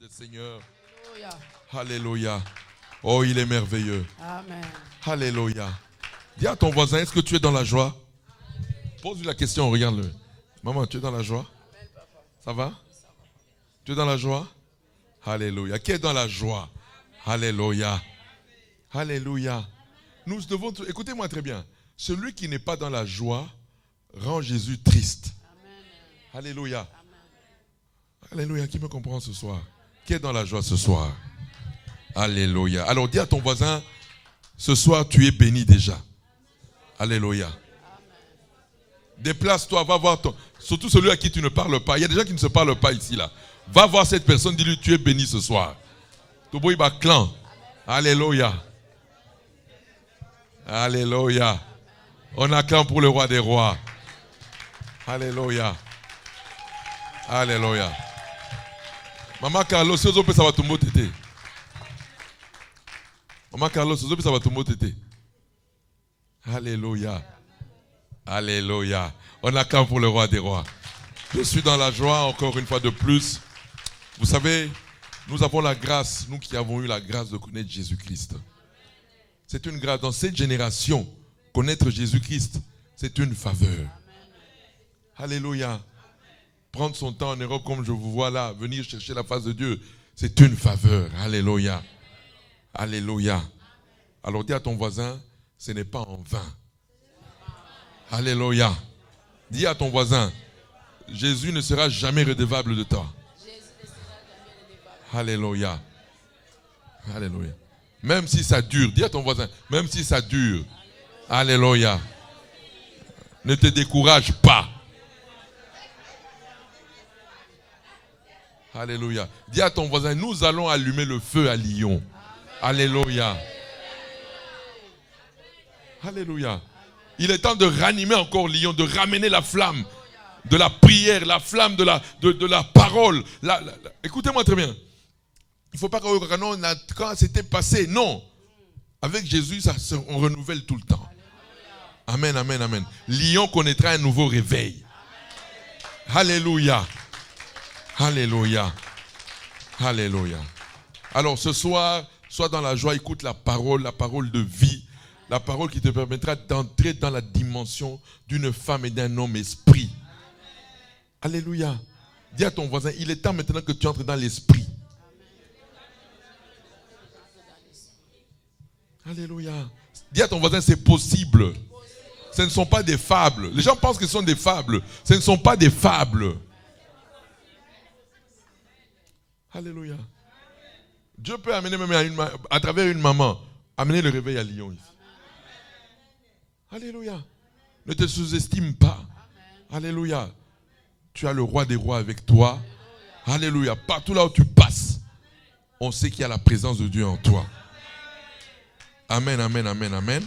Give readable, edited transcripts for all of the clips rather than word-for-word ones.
le Seigneur. Alléluia. Alléluia. Oh, il est merveilleux. Amen. Alléluia. Dis à ton voisin, est-ce que tu es dans la joie? Pose-lui la question, regarde-le. Maman, tu es dans la joie? Ça va? Tu es dans la joie? Alléluia. Qui est dans la joie? Alléluia. Alléluia. Nous devons, écoutez-moi très bien. Celui qui n'est pas dans la joie rend Jésus triste. Alléluia. Alléluia. Qui me comprend ce soir? Qui est dans la joie ce soir? Alléluia. Alors dis à ton voisin, ce soir tu es béni déjà. Alléluia. Déplace-toi, va voir ton... Surtout celui à qui tu ne parles pas. Il y a des gens qui ne se parlent pas ici là. Va voir cette personne, dis-lui, tu es béni ce soir. Toboïba clan. Alléluia. Alléluia. On acclame pour le roi des rois. Alléluia. Alléluia. Maman Carlos, si vous ça va tomber tété. Maman Carlos, si ça va tomber tété. Alléluia. Alléluia. On acclame pour le roi des rois. Je suis dans la joie encore une fois de plus. Vous savez, nous avons la grâce, nous qui avons eu la grâce de connaître Jésus-Christ. C'est une grâce. Dans cette génération, connaître Jésus-Christ, c'est une faveur. Alléluia. Prendre son temps en Europe comme je vous vois là, venir chercher la face de Dieu, c'est une faveur. Alléluia. Alléluia. Alors dis à ton voisin, ce n'est pas en vain. Alléluia. Dis à ton voisin, Jésus ne sera jamais redevable de toi. Alléluia. Alléluia. Même si ça dure, dis à ton voisin, même si ça dure. Alléluia. Ne te décourage pas. Alléluia. Dis à ton voisin, nous allons allumer le feu à Lyon. Alléluia. Alléluia. Il est temps de ranimer encore Lyon, de ramener la flamme de la prière, la flamme de la parole. Écoutez-moi très bien. Il ne faut pas que quand c'était passé. Non. Avec Jésus, on renouvelle tout le temps. Amen, amen, amen. Lyon connaîtra un nouveau réveil. Alléluia. Alléluia. Alléluia. Alors ce soir, sois dans la joie, écoute la parole de vie. La parole qui te permettra d'entrer dans la dimension d'une femme et d'un homme esprit. Alléluia. Dis à ton voisin, il est temps maintenant que tu entres dans l'esprit. Alléluia. Dis à ton voisin, c'est possible. Ce ne sont pas des fables. Les gens pensent que ce sont des fables. Ce ne sont pas des fables. Alléluia. Dieu peut amener même à travers une maman, amener le réveil à Lyon ici. Alléluia. Ne te sous-estime pas. Alléluia. Tu as le roi des rois avec toi. Alléluia. Partout là où tu passes, on sait qu'il y a la présence de Dieu en toi. Amen, amen, amen, amen.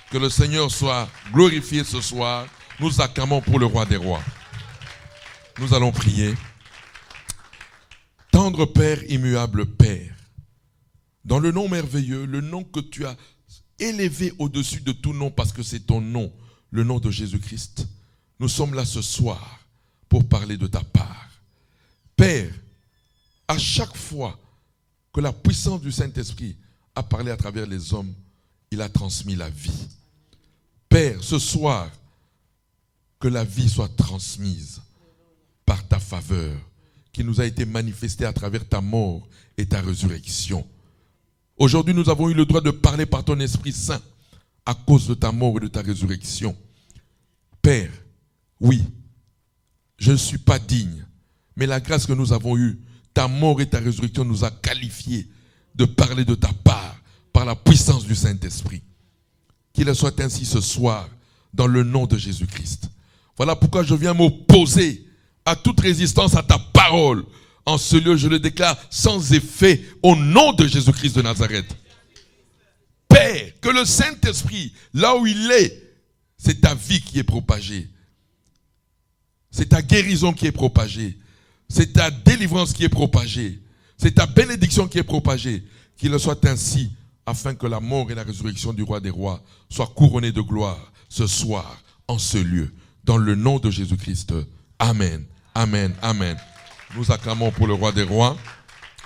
Que le Seigneur soit glorifié ce soir. Nous acclamons pour le roi des rois. Nous allons prier. Tendre Père, immuable Père, dans le nom merveilleux, le nom que tu as élevé au-dessus de tout nom parce que c'est ton nom, le nom de Jésus-Christ. Nous sommes là ce soir pour parler de ta part. Père, à chaque fois que la puissance du Saint-Esprit a parlé à travers les hommes, il a transmis la vie. Père, ce soir, que la vie soit transmise par ta faveur qui nous a été manifestée à travers ta mort et ta résurrection. Aujourd'hui, nous avons eu le droit de parler par ton Esprit Saint à cause de ta mort et de ta résurrection. Père, oui, je ne suis pas digne, mais la grâce que nous avons eue, ta mort et ta résurrection nous a qualifiés de parler de ta part par la puissance du Saint-Esprit. Qu'il soit ainsi ce soir dans le nom de Jésus-Christ. Voilà pourquoi je viens m'opposer à toute résistance à ta parole. En ce lieu, je le déclare sans effet au nom de Jésus-Christ de Nazareth. Père, que le Saint-Esprit, là où il est, c'est ta vie qui est propagée. C'est ta guérison qui est propagée. C'est ta délivrance qui est propagée. C'est ta bénédiction qui est propagée. Qu'il soit ainsi, afin que la mort et la résurrection du roi des rois soient couronnées de gloire ce soir, en ce lieu. Dans le nom de Jésus-Christ. Amen. Amen. Amen. Nous acclamons pour le roi des rois.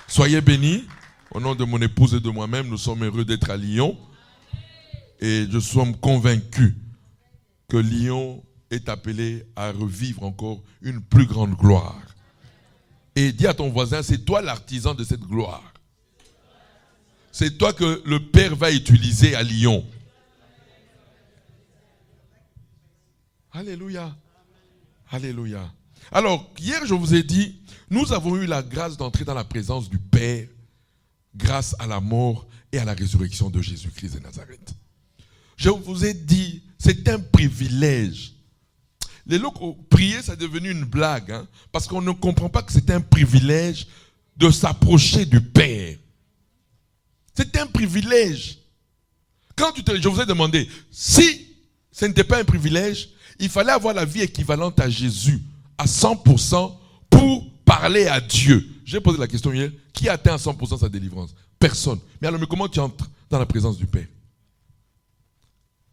Soyez bénis. Au nom de mon épouse et de moi-même, nous sommes heureux d'être à Lyon. Et je suis convaincu que Lyon est appelé à revivre encore une plus grande gloire. Et dis à ton voisin, c'est toi l'artisan de cette gloire. C'est toi que le Père va utiliser à Lyon. Alléluia. Alléluia. Alors, hier, je vous ai dit, nous avons eu la grâce d'entrer dans la présence du Père grâce à la mort et à la résurrection de Jésus-Christ de Nazareth. Je vous ai dit, c'est un privilège. Les locaux, prier, ça est devenu une blague, hein, parce qu'on ne comprend pas que c'est un privilège de s'approcher du Père. C'est un privilège. Je vous ai demandé, si ce n'était pas un privilège, il fallait avoir la vie équivalente à Jésus, à 100% pour parler à Dieu. J'ai posé la question hier, qui atteint à 100% sa délivrance? Personne. Mais alors, comment tu entres dans la présence du Père?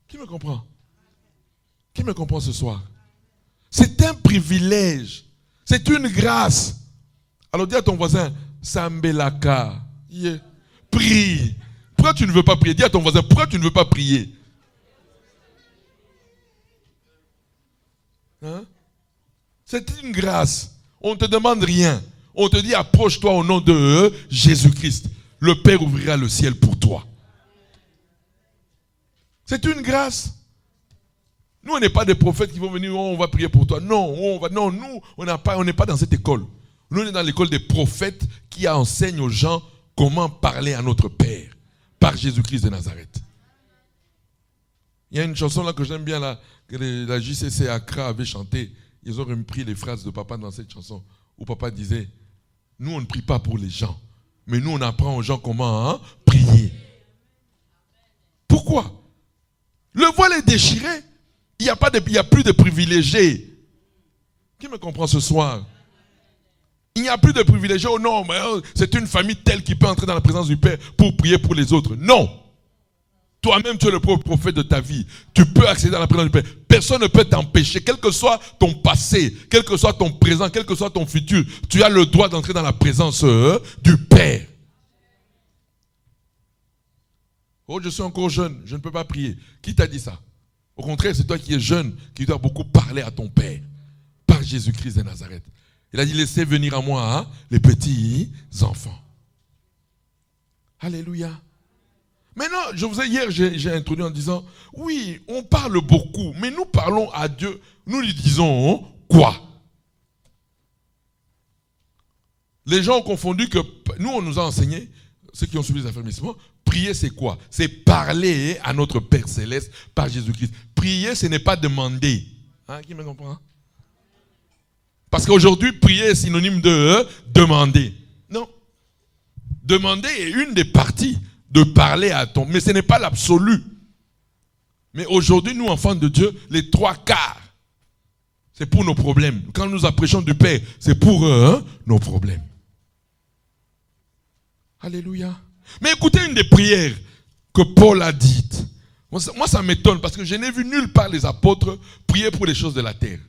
Qui me comprend? Qui me comprend ce soir? C'est un privilège. C'est une grâce. Alors dis à ton voisin, Sambelaka. Yeah. Prie. Pourquoi tu ne veux pas prier? Dis à ton voisin, pourquoi tu ne veux pas prier? Hein? C'est une grâce. On ne te demande rien. On te dit, approche-toi au nom de Jésus-Christ. Le Père ouvrira le ciel pour toi. C'est une grâce. Nous, on n'est pas des prophètes qui vont venir, oh, on va prier pour toi. Non, nous, on n'est pas dans cette école. Nous, on est dans l'école des prophètes qui enseignent aux gens comment parler à notre Père par Jésus-Christ de Nazareth. Il y a une chanson là que j'aime bien, là, que la JCC Accra avait chanté. Ils ont repris les phrases de papa dans cette chanson, où papa disait, nous, on ne prie pas pour les gens, mais nous, on apprend aux gens comment prier. Pourquoi? Le voile est déchiré. Il n'y a plus de privilégiés. Qui me comprend ce soir? Il n'y a plus de privilégiés. Oh non, mais c'est une famille telle qui peut entrer dans la présence du Père pour prier pour les autres. Non. Toi-même, tu es le propre prophète de ta vie. Tu peux accéder à la présence du Père. Personne ne peut t'empêcher. Quel que soit ton passé, quel que soit ton présent, quel que soit ton futur, tu as le droit d'entrer dans la présence du Père. Oh, je suis encore jeune, je ne peux pas prier. Qui t'a dit ça? Au contraire, c'est toi qui es jeune, qui dois beaucoup parler à ton Père, par Jésus-Christ de Nazareth. Il a dit, laissez venir à moi les petits enfants. Alléluia. Maintenant, hier, j'ai introduit en disant, oui, on parle beaucoup, mais nous parlons à Dieu, nous lui disons quoi? Les gens ont confondu que, nous on nous a enseigné, ceux qui ont suivi les affermissements, prier c'est quoi? C'est parler à notre Père Céleste par Jésus-Christ. Prier, ce n'est pas demander. Hein, qui me comprend? Parce qu'aujourd'hui, prier est synonyme de demander. Non. Demander est une des parties de parler à ton... Mais ce n'est pas l'absolu. Mais aujourd'hui, nous, enfants de Dieu, les 3/4, c'est pour nos problèmes. Quand nous approchons du Père, c'est pour nos problèmes. Alléluia. Mais écoutez une des prières que Paul a dites. Moi, ça m'étonne parce que je n'ai vu nulle part les apôtres prier pour les choses de la terre.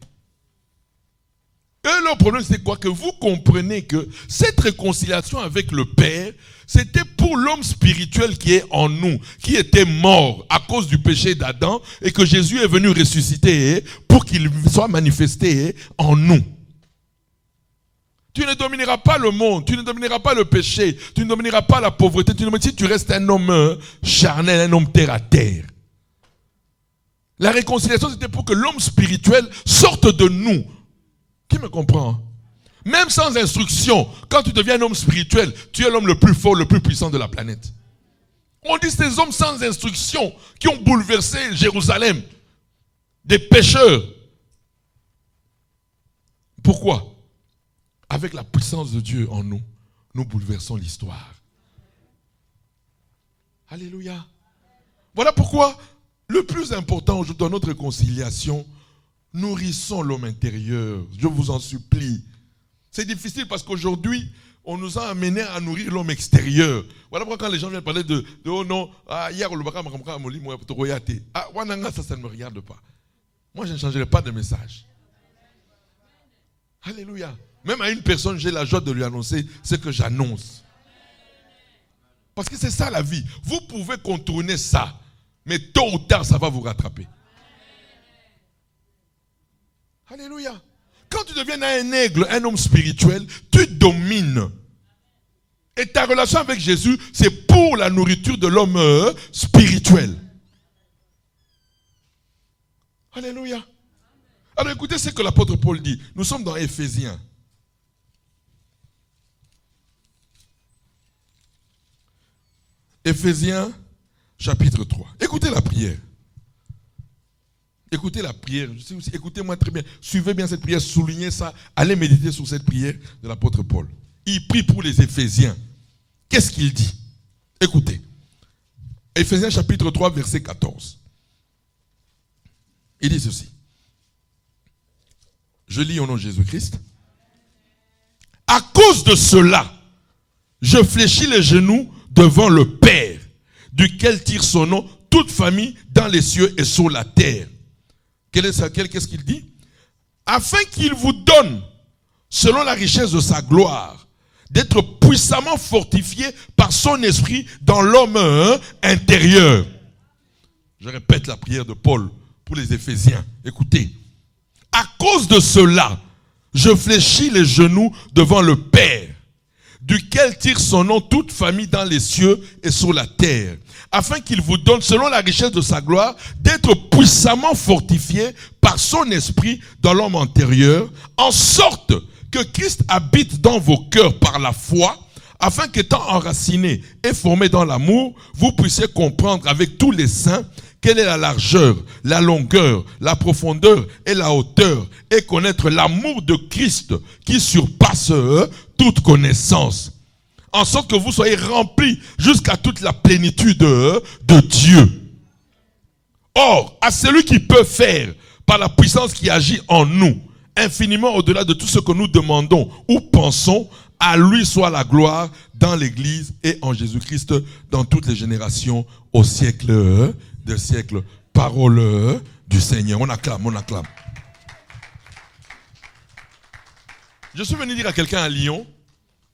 Et le problème, c'est quoi? Que vous comprenez que cette réconciliation avec le Père, c'était pour l'homme spirituel qui est en nous, qui était mort à cause du péché d'Adam, et que Jésus est venu ressusciter pour qu'il soit manifesté en nous. Tu ne domineras pas le monde, tu ne domineras pas le péché, tu ne domineras pas la pauvreté, si tu restes un homme charnel, un homme terre à terre. La réconciliation, c'était pour que l'homme spirituel sorte de nous. Qui me comprend? Même sans instruction, quand tu deviens un homme spirituel, tu es l'homme le plus fort, le plus puissant de la planète. On dit ces hommes sans instruction qui ont bouleversé Jérusalem, des pécheurs. Pourquoi? Avec la puissance de Dieu en nous, nous bouleversons l'histoire. Alléluia. Voilà pourquoi le plus important aujourd'hui dans notre réconciliation, nourrissons l'homme intérieur. Je vous en supplie. C'est difficile parce qu'aujourd'hui, on nous a amenés à nourrir l'homme extérieur. Voilà pourquoi quand les gens viennent parler de oh non, hier ça ne me regarde pas. Moi, je ne changerai pas de message. Alléluia. Même à une personne, j'ai la joie de lui annoncer ce que j'annonce. Parce que c'est ça la vie. Vous pouvez contourner ça, mais tôt ou tard, ça va vous rattraper. Alléluia. Quand tu deviens un aigle, un homme spirituel, tu domines. Et ta relation avec Jésus, c'est pour la nourriture de l'homme spirituel. Alléluia. Alors écoutez ce que l'apôtre Paul dit. Nous sommes dans Éphésiens. Éphésiens chapitre 3. Écoutez la prière. Écoutez la prière. Écoutez-moi très bien. Suivez bien cette prière. Soulignez ça. Allez méditer sur cette prière de l'apôtre Paul. Il prie pour les Éphésiens. Qu'est-ce qu'il dit? Écoutez. Éphésiens chapitre 3 verset 14. Il dit ceci. Je lis au nom de Jésus-Christ. À cause de cela, je fléchis les genoux devant le Père, duquel tire son nom toute famille dans les cieux et sur la terre. Qu'est-ce qu'il dit? Afin qu'il vous donne, selon la richesse de sa gloire, d'être puissamment fortifié par son esprit dans l'homme intérieur. Je répète la prière de Paul pour les Éphésiens. Écoutez. À cause de cela, je fléchis les genoux devant le Père, duquel tire son nom toute famille dans les cieux et sur la terre, afin qu'il vous donne, selon la richesse de sa gloire, d'être puissamment fortifié par son esprit dans l'homme antérieur, en sorte que Christ habite dans vos cœurs par la foi, afin qu'étant enracinés et formés dans l'amour, vous puissiez comprendre avec tous les saints quelle est la largeur, la longueur, la profondeur et la hauteur, et connaître l'amour de Christ qui surpasse toute connaissance, en sorte que vous soyez remplis jusqu'à toute la plénitude de Dieu. Or, à celui qui peut faire, par la puissance qui agit en nous, infiniment au-delà de tout ce que nous demandons ou pensons, à lui soit la gloire dans l'Église et en Jésus-Christ dans toutes les générations au siècle des siècles. Parole du Seigneur. On acclame, on acclame. Je suis venu dire à quelqu'un à Lyon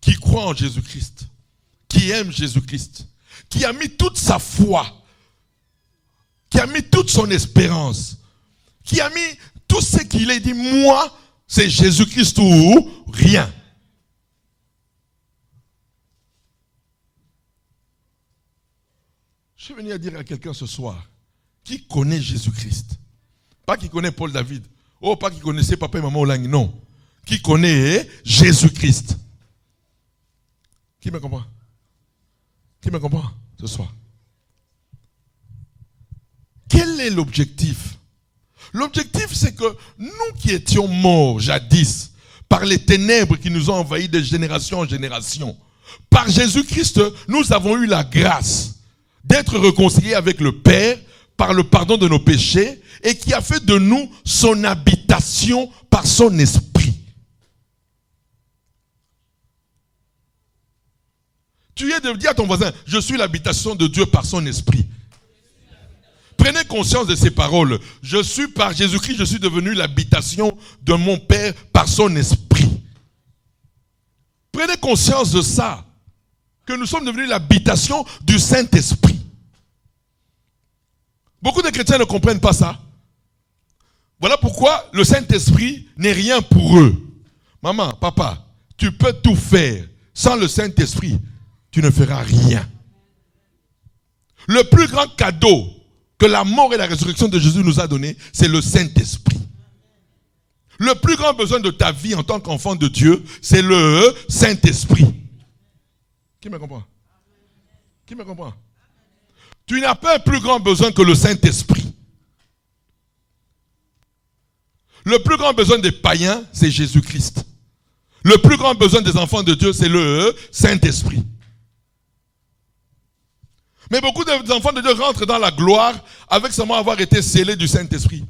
qui croit en Jésus-Christ, qui aime Jésus-Christ, qui a mis toute sa foi, qui a mis toute son espérance, qui a mis tout ce qu'il est dit, moi, c'est Jésus-Christ ou rien. Je suis venu à dire à quelqu'un ce soir qui connaît Jésus-Christ. Pas qui connaît Paul David. Oh, pas qui connaissait papa et maman Olang. Non. Qui connaît Jésus-Christ. Qui me comprend? Qui me comprend ce soir? Quel est l'objectif? L'objectif, c'est que nous qui étions morts jadis par les ténèbres qui nous ont envahis de génération en génération, par Jésus-Christ, nous avons eu la grâce d'être réconciliés avec le Père par le pardon de nos péchés et qui a fait de nous son habitation par son esprit. Tu es de dire à ton voisin, je suis l'habitation de Dieu par son esprit. Prenez conscience de ces paroles. Je suis par Jésus-Christ, je suis devenu l'habitation de mon Père par son esprit. Prenez conscience de ça. Que nous sommes devenus l'habitation du Saint-Esprit. Beaucoup de chrétiens ne comprennent pas ça. Voilà pourquoi le Saint-Esprit n'est rien pour eux. Maman, papa, tu peux tout faire. Sans le Saint-Esprit, tu ne feras rien. Le plus grand cadeau que la mort et la résurrection de Jésus nous a donné, c'est le Saint-Esprit. Le plus grand besoin de ta vie en tant qu'enfant de Dieu, c'est le Saint-Esprit. Qui me comprend? Qui me comprend? Tu n'as pas un plus grand besoin que le Saint-Esprit. Le plus grand besoin des païens, c'est Jésus-Christ. Le plus grand besoin des enfants de Dieu, c'est le Saint-Esprit. Mais beaucoup d'enfants de Dieu rentrent dans la gloire avec seulement avoir été scellés du Saint-Esprit.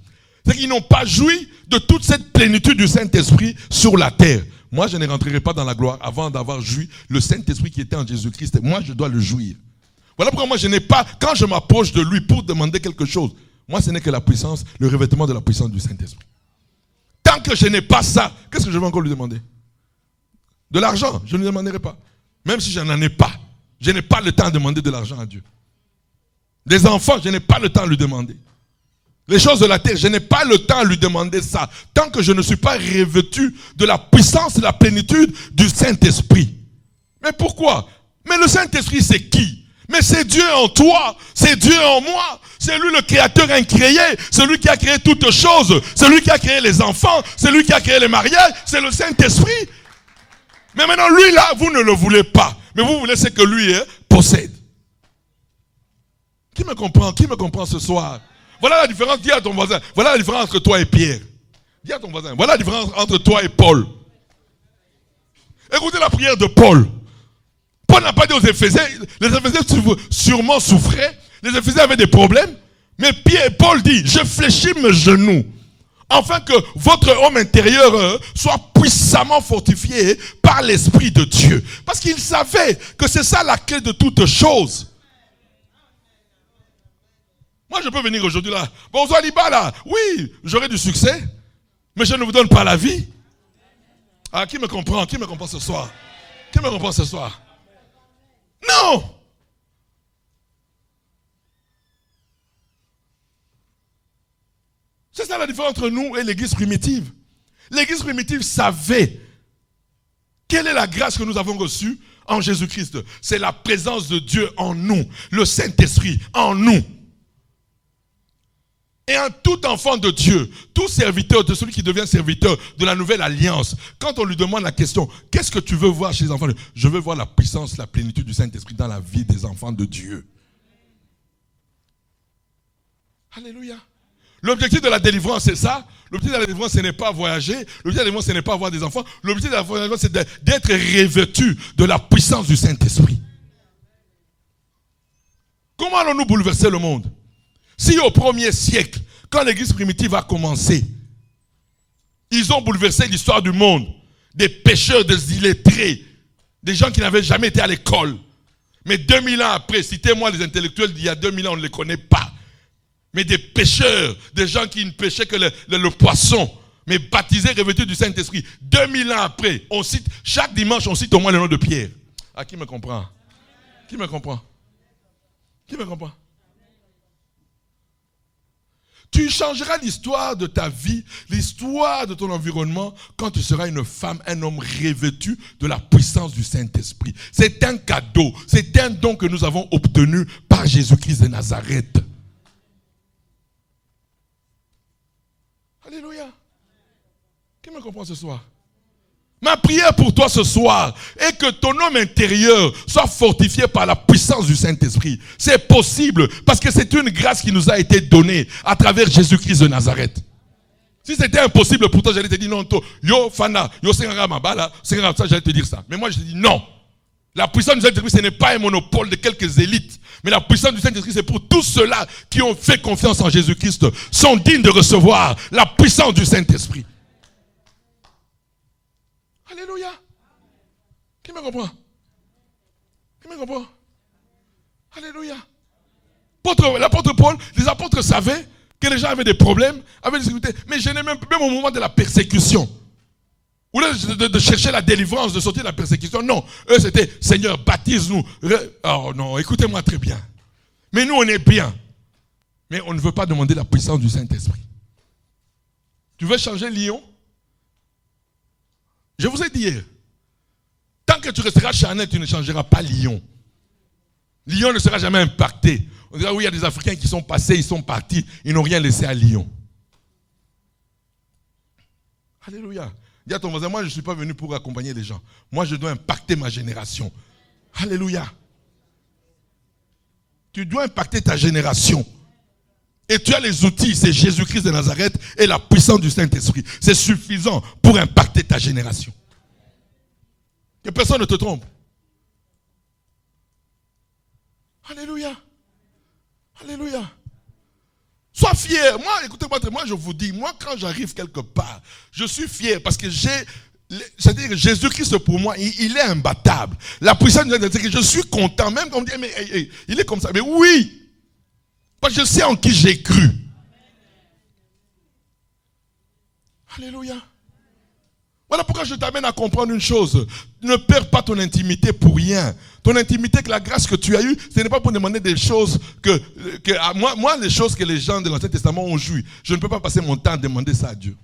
C'est qu'ils n'ont pas joui de toute cette plénitude du Saint-Esprit sur la terre. Moi, je ne rentrerai pas dans la gloire avant d'avoir joui le Saint-Esprit qui était en Jésus-Christ. Moi, je dois le jouir. Voilà pourquoi moi, je n'ai pas, quand je m'approche de lui pour demander quelque chose, moi, ce n'est que la puissance, le revêtement de la puissance du Saint-Esprit. Tant que je n'ai pas ça, qu'est-ce que je vais encore lui demander? De l'argent, je ne lui demanderai pas. Même si je n'en ai pas, Je n'ai pas le temps de demander de l'argent à Dieu. Des enfants, je n'ai pas le temps de lui demander. Les choses de la terre, je n'ai pas le temps de lui demander ça. Tant que je ne suis pas revêtu de la puissance et de la plénitude du Saint-Esprit. Mais pourquoi? Mais le Saint-Esprit, c'est qui? Mais c'est Dieu en toi, c'est Dieu en moi. C'est lui le créateur incréé, c'est lui qui a créé toutes choses. C'est lui qui a créé les enfants, c'est lui qui a créé les mariages, c'est le Saint-Esprit. Mais maintenant, lui là, vous ne le voulez pas. Mais vous voulez ce que lui possède. Qui me comprend? Qui me comprend ce soir? Voilà la différence, dis à ton voisin. Voilà la différence entre toi et Pierre. Dis à ton voisin, voilà la différence entre toi et Paul. Écoutez la prière de Paul. Paul n'a pas dit aux Éphésiens, les Éphésiens sûrement souffraient, les Éphésiens avaient des problèmes, mais Paul dit, je fléchis mes genoux, afin que votre homme intérieur soit puissamment fortifié par l'Esprit de Dieu. Parce qu'il savait que c'est ça la clé de toute chose. Moi je peux venir aujourd'hui là, bonsoir Liba là, oui, j'aurai du succès, mais je ne vous donne pas la vie. Ah, qui me comprend? Qui me comprend ce soir? Qui me comprend ce soir? Non! C'est ça la différence entre nous et l'église primitive. L'église primitive savait quelle est la grâce que nous avons reçue en Jésus-Christ. C'est la présence de Dieu en nous, le Saint-Esprit en nous. Et un tout enfant de Dieu, tout serviteur de celui qui devient serviteur de la nouvelle alliance, quand on lui demande la question, qu'est-ce que tu veux voir chez les enfants? Je veux voir la puissance, la plénitude du Saint-Esprit dans la vie des enfants de Dieu. Alléluia. L'objectif de la délivrance, c'est ça. L'objectif de la délivrance, ce n'est pas voyager. L'objectif de la délivrance, ce n'est pas avoir des enfants. L'objectif de la délivrance, c'est d'être revêtu de la puissance du Saint-Esprit. Comment allons-nous bouleverser le monde? Si au 1er siècle, quand l'église primitive a commencé, ils ont bouleversé l'histoire du monde, des pécheurs, des illettrés, des gens qui n'avaient jamais été à l'école. Mais 2000 ans après, citez-moi les intellectuels d'il y a 2000 ans, on ne les connaît pas. Mais des pécheurs, des gens qui ne péchaient que le poisson, mais baptisés, revêtus du Saint-Esprit. 2000 ans après, on cite, chaque dimanche, on cite au moins le nom de Pierre. Ah, qui me comprend? Qui me comprend? Qui me comprend? Tu changeras l'histoire de ta vie, l'histoire de ton environnement, quand tu seras une femme, un homme revêtu de la puissance du Saint-Esprit. C'est un cadeau, c'est un don que nous avons obtenu par Jésus-Christ de Nazareth. Alléluia. Qui me comprend ce soir? Ma prière pour toi ce soir est que ton homme intérieur soit fortifié par la puissance du Saint-Esprit. C'est possible parce que c'est une grâce qui nous a été donnée à travers Jésus-Christ de Nazareth. Si c'était impossible pour toi, j'allais te dire non, yo fana, yo sengara mabala, sengara ça, j'allais te dire ça. Mais moi je te dis non. La puissance du Saint-Esprit, ce n'est pas un monopole de quelques élites. Mais la puissance du Saint-Esprit, c'est pour tous ceux-là qui ont fait confiance en Jésus-Christ, sont dignes de recevoir la puissance du Saint-Esprit. Alléluia. Qui me comprend? Qui me comprend? Alléluia. L'apôtre Paul, les apôtres savaient que les gens avaient des problèmes, avaient des difficultés. Mais je n'ai même au moment de la persécution, ou de chercher la délivrance, de sortir de la persécution. Non, eux c'était Seigneur, baptise-nous. Oh non, écoutez-moi très bien. Mais nous on est bien. Mais on ne veut pas demander la puissance du Saint-Esprit. Tu veux changer Lyon? Je vous ai dit hier, tant que tu resteras charnel, tu ne changeras pas Lyon. Lyon ne sera jamais impacté. On dira oui, il y a des Africains qui sont passés, ils sont partis, ils n'ont rien laissé à Lyon. Alléluia. Dis à ton voisin, moi je ne suis pas venu pour accompagner les gens. Moi je dois impacter ma génération. Alléluia. Tu dois impacter ta génération. Et tu as les outils, c'est Jésus-Christ de Nazareth et la puissance du Saint-Esprit. C'est suffisant pour impacter ta génération. Que personne ne te trompe. Alléluia. Alléluia. Sois fier. Moi, écoutez-moi, moi je vous dis, moi quand j'arrive quelque part, je suis fier parce que c'est-à-dire que Jésus-Christ pour moi, il est imbattable. La puissance du Saint-Esprit, je suis content, même quand on me dit, mais il est comme ça. Mais oui. Parce que je sais en qui j'ai cru. Alléluia. Voilà pourquoi je t'amène à comprendre une chose. Ne perds pas ton intimité pour rien. Ton intimité avec la grâce que tu as eue, ce n'est pas pour demander des choses moi, les choses que les gens de l'Ancien Testament ont joui, je ne peux pas passer mon temps à demander ça à Dieu.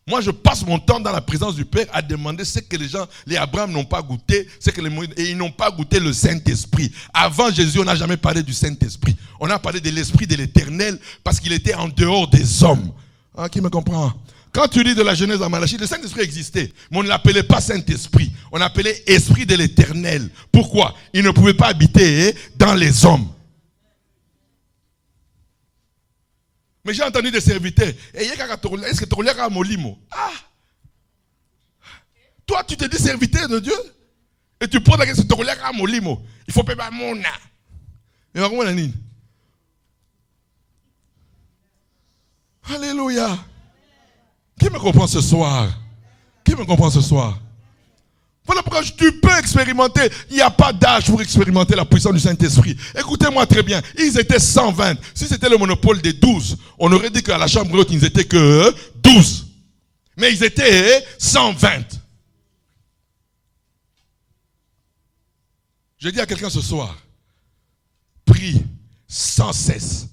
Moi, je passe mon temps dans la présence du Père à demander ce que les Abraham n'ont pas goûté, et ils n'ont pas goûté le Saint-Esprit. Avant Jésus, on n'a jamais parlé du Saint-Esprit. On a parlé de l'Esprit de l'Éternel parce qu'il était en dehors des hommes. Ah, qui me comprend? Quand tu lis de la Genèse à Malachie, le Saint-Esprit existait, mais on ne l'appelait pas Saint-Esprit. On l'appelait Esprit de l'Éternel. Pourquoi? Il ne pouvait pas habiter dans les hommes. Mais j'ai entendu des serviteurs. Est-ce que tu regardes à Molimo? Ah! Toi, tu te dis serviteur de Dieu? Et tu poses la question, tu regardes à Molimo. Il faut pas mon âme. Mais comment on a dit? Alléluia. Qui me comprend ce soir? Qui me comprend ce soir? Voilà pourquoi tu peux expérimenter. Il n'y a pas d'âge pour expérimenter la puissance du Saint-Esprit. Écoutez-moi très bien. Ils étaient 120. Si c'était le monopole des 12, on aurait dit qu'à la chambre haute, ils n'étaient que 12. Mais ils étaient 120. Je dis à quelqu'un ce soir, prie sans cesse.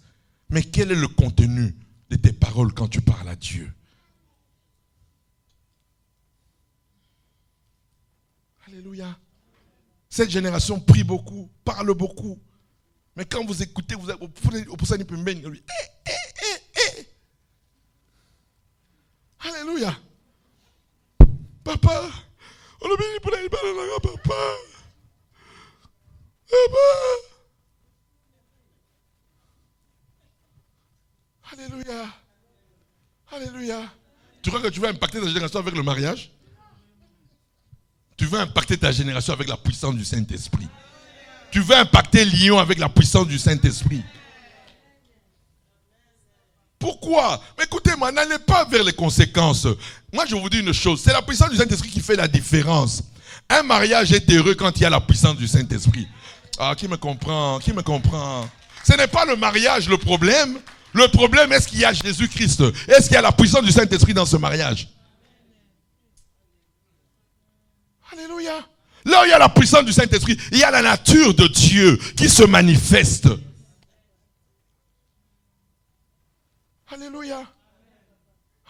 Mais quel est le contenu de tes paroles quand tu parles à Dieu? Alléluia. Cette génération prie beaucoup, parle beaucoup. Mais quand vous écoutez, vous êtes au poussani pembeni. Alléluia. Papa. On a béni pour la papa. Papa. Alléluia. Alléluia. Tu crois que tu vas impacter ta génération avec le mariage? Tu veux impacter ta génération avec la puissance du Saint-Esprit. Tu veux impacter Lyon avec la puissance du Saint-Esprit. Pourquoi? Mais écoutez-moi, n'allez pas vers les conséquences. Moi, je vous dis une chose. C'est la puissance du Saint-Esprit qui fait la différence. Un mariage est heureux quand il y a la puissance du Saint-Esprit. Ah, qui me comprend? Qui me comprend? Ce n'est pas le mariage le problème. Le problème, est-ce qu'il y a Jésus-Christ? Est-ce qu'il y a la puissance du Saint-Esprit dans ce mariage? Alléluia. Là où il y a la puissance du Saint-Esprit, il y a la nature de Dieu qui se manifeste. Alléluia.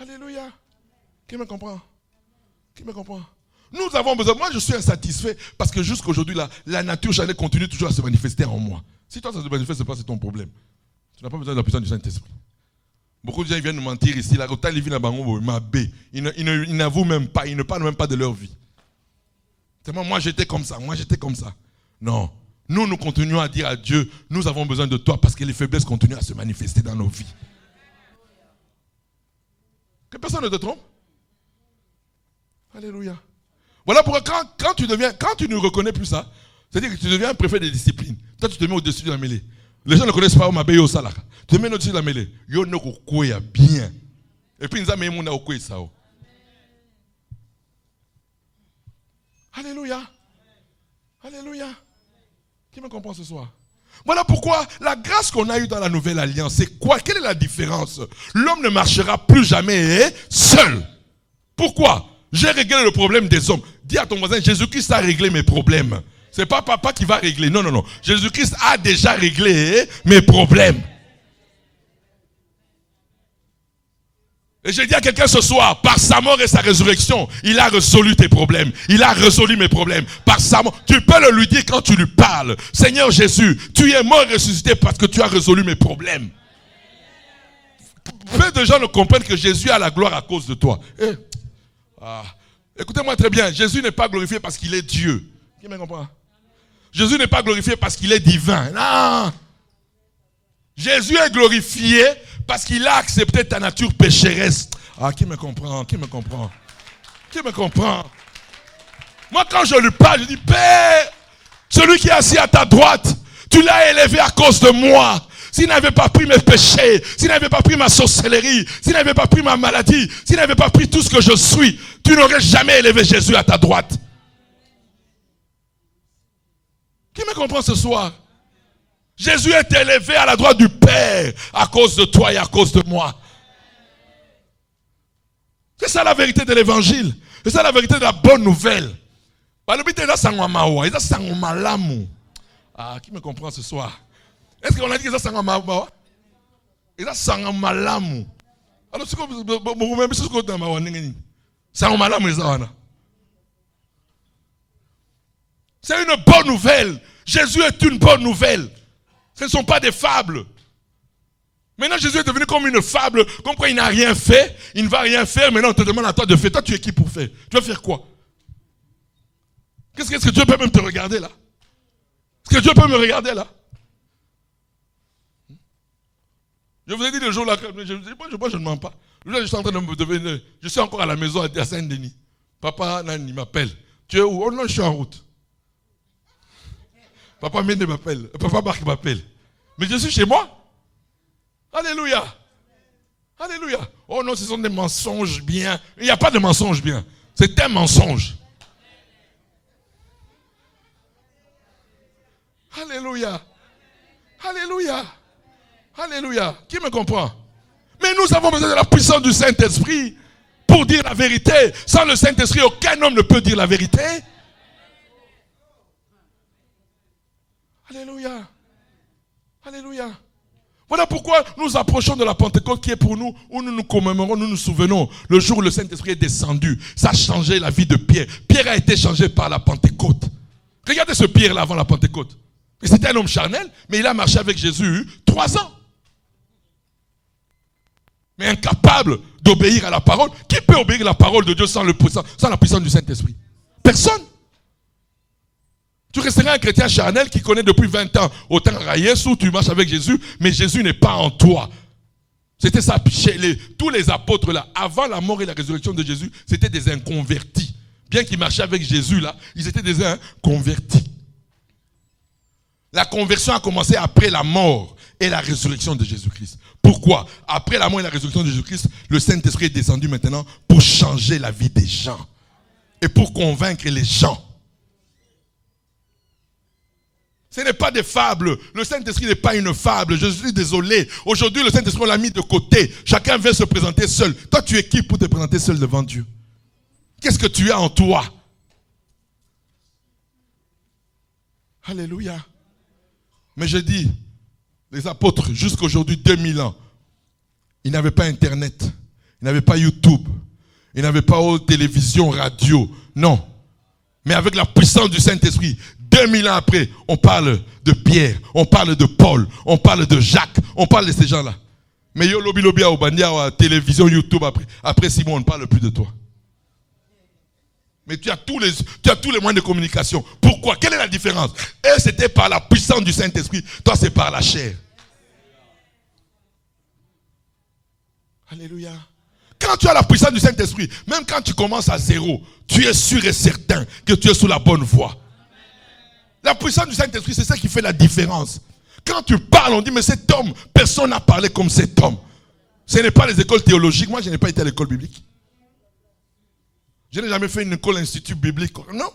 Alléluia. Qui me comprend? Qui me comprend? Nous avons besoin. Moi, je suis insatisfait parce que jusqu'à aujourd'hui, la nature charnelle continue toujours à se manifester en moi. Si toi, ça ne se manifeste pas, c'est ton problème. Tu n'as pas besoin de la puissance du Saint-Esprit. Beaucoup de gens viennent nous mentir ici. Ils n'avouent même pas, ils ne parlent même pas de leur vie. Moi j'étais comme ça, moi j'étais comme ça. Non, nous continuons à dire à Dieu, nous avons besoin de toi parce que les faiblesses continuent à se manifester dans nos vies. Que personne ne te trompe. Alléluia. Voilà pourquoi quand tu ne reconnais plus ça, c'est-à-dire que tu deviens un préfet de discipline. Toi tu te mets au-dessus de la mêlée. Les gens ne connaissent pas ma béo ça là. Tu te mets au-dessus de la mêlée. Yo no kokoya bien. Et puis nous avons mis au koya ça. Alléluia. Alléluia. Qui me comprend ce soir? Voilà pourquoi la grâce qu'on a eue dans la nouvelle alliance, c'est quoi? Quelle est la différence? L'homme ne marchera plus jamais seul. Pourquoi? J'ai réglé le problème des hommes. Dis à ton voisin, Jésus-Christ a réglé mes problèmes. Ce n'est pas papa qui va régler. Non, non, non. Jésus-Christ a déjà réglé mes problèmes. Et je dis à quelqu'un ce soir, par sa mort et sa résurrection, il a résolu tes problèmes. Il a résolu mes problèmes. Par sa mort, tu peux le lui dire quand tu lui parles. Seigneur Jésus, tu es mort et ressuscité parce que tu as résolu mes problèmes. Peu de gens ne comprennent que Jésus a la gloire à cause de toi. Écoutez-moi très bien, Jésus n'est pas glorifié parce qu'il est Dieu. Qui me comprend? Jésus n'est pas glorifié parce qu'il est divin. Non. Jésus est glorifié parce qu'il a accepté ta nature pécheresse. Ah, qui me comprend? Qui me comprend? Qui me comprend? Moi, quand je lui parle, je dis, Père, celui qui est assis à ta droite, tu l'as élevé à cause de moi. S'il n'avait pas pris mes péchés, s'il n'avait pas pris ma sorcellerie, s'il n'avait pas pris ma maladie, s'il n'avait pas pris tout ce que je suis, tu n'aurais jamais élevé Jésus à ta droite. Qui me comprend ce soir? Jésus est élevé à la droite du Père à cause de toi et à cause de moi. C'est ça la vérité de l'évangile. C'est ça la vérité de la bonne nouvelle. Ah, qui me comprend ce soir? Est-ce qu'on a dit que ça sanga mawa? Et ça sanga malamu. Alors c'est comme vous-même c'est ce que dans mawa n'engeni. Sanga malamu ça. C'est une bonne nouvelle. Jésus est une bonne nouvelle. Ce ne sont pas des fables. Maintenant Jésus est devenu comme une fable, comme quoi il n'a rien fait, il ne va rien faire. Maintenant on te demande à toi de faire. Toi tu es qui pour faire? Tu vas faire quoi? Qu'est-ce que Dieu peut même te regarder là? Est-ce que Dieu peut me regarder là? Je vous ai dit le jour là, moi je ne mens pas. Là, je suis en train de me devenir, je suis encore à la maison à Saint-Denis. Papa Nani m'appelle. Tu es où? Oh non, je suis en route. Papa Mende m'appelle. Papa Marc m'appelle. Mais je suis chez moi. Alléluia. Alléluia. Oh non, ce sont des mensonges bien. Il n'y a pas de mensonges bien. C'est un mensonge. Alléluia. Alléluia. Alléluia. Qui me comprend? Mais nous avons besoin de la puissance du Saint-Esprit pour dire la vérité. Sans le Saint-Esprit, aucun homme ne peut dire la vérité. Alléluia. Alléluia. Voilà pourquoi nous approchons de la Pentecôte qui est pour nous, où nous nous commémorons, nous nous souvenons, le jour où le Saint-Esprit est descendu. Ça a changé la vie de Pierre. Pierre a été changé par la Pentecôte. Regardez ce Pierre-là avant la Pentecôte. C'était un homme charnel, mais il a marché avec Jésus 3 ans. Mais incapable d'obéir à la parole. Qui peut obéir à la parole de Dieu sans la puissance du Saint-Esprit? Personne. Tu resteras un chrétien charnel qui connaît depuis 20 ans autant Raïs où tu marches avec Jésus, mais Jésus n'est pas en toi. C'était ça. Tous les apôtres là, avant la mort et la résurrection de Jésus, c'était des inconvertis. Bien qu'ils marchaient avec Jésus là, ils étaient des inconvertis. La conversion a commencé après la mort et la résurrection de Jésus-Christ. Pourquoi? Après la mort et la résurrection de Jésus-Christ, le Saint-Esprit est descendu maintenant pour changer la vie des gens et pour convaincre les gens. Ce n'est pas des fables. Le Saint-Esprit n'est pas une fable. Je suis désolé. Aujourd'hui, le Saint-Esprit, on l'a mis de côté. Chacun veut se présenter seul. Toi, tu es qui pour te présenter seul devant Dieu? Qu'est-ce que tu as en toi? Alléluia. Mais je dis, les apôtres, jusqu'à aujourd'hui, 2000 ans, ils n'avaient pas Internet, ils n'avaient pas YouTube, ils n'avaient pas télévision, radio, non. Mais avec la puissance du Saint-Esprit, 2000 ans après, on parle de Pierre, on parle de Paul, on parle de Jacques, on parle de ces gens-là. Mais yo lobby lobby à Obandia, télévision, YouTube, après 6 mois, on ne parle plus de toi. Mais tu as tous les moyens de communication. Pourquoi? Quelle est la différence? Et c'était par la puissance du Saint-Esprit. Toi, c'est par la chair. Alléluia. Quand tu as la puissance du Saint-Esprit, même quand tu commences à 0, tu es sûr et certain que tu es sous la bonne voie. La puissance du Saint-Esprit, c'est ça qui fait la différence. Quand tu parles, on dit, mais cet homme, personne n'a parlé comme cet homme. Ce n'est pas les écoles théologiques. Moi, je n'ai pas été à l'école biblique. Je n'ai jamais fait une école institut biblique. Non.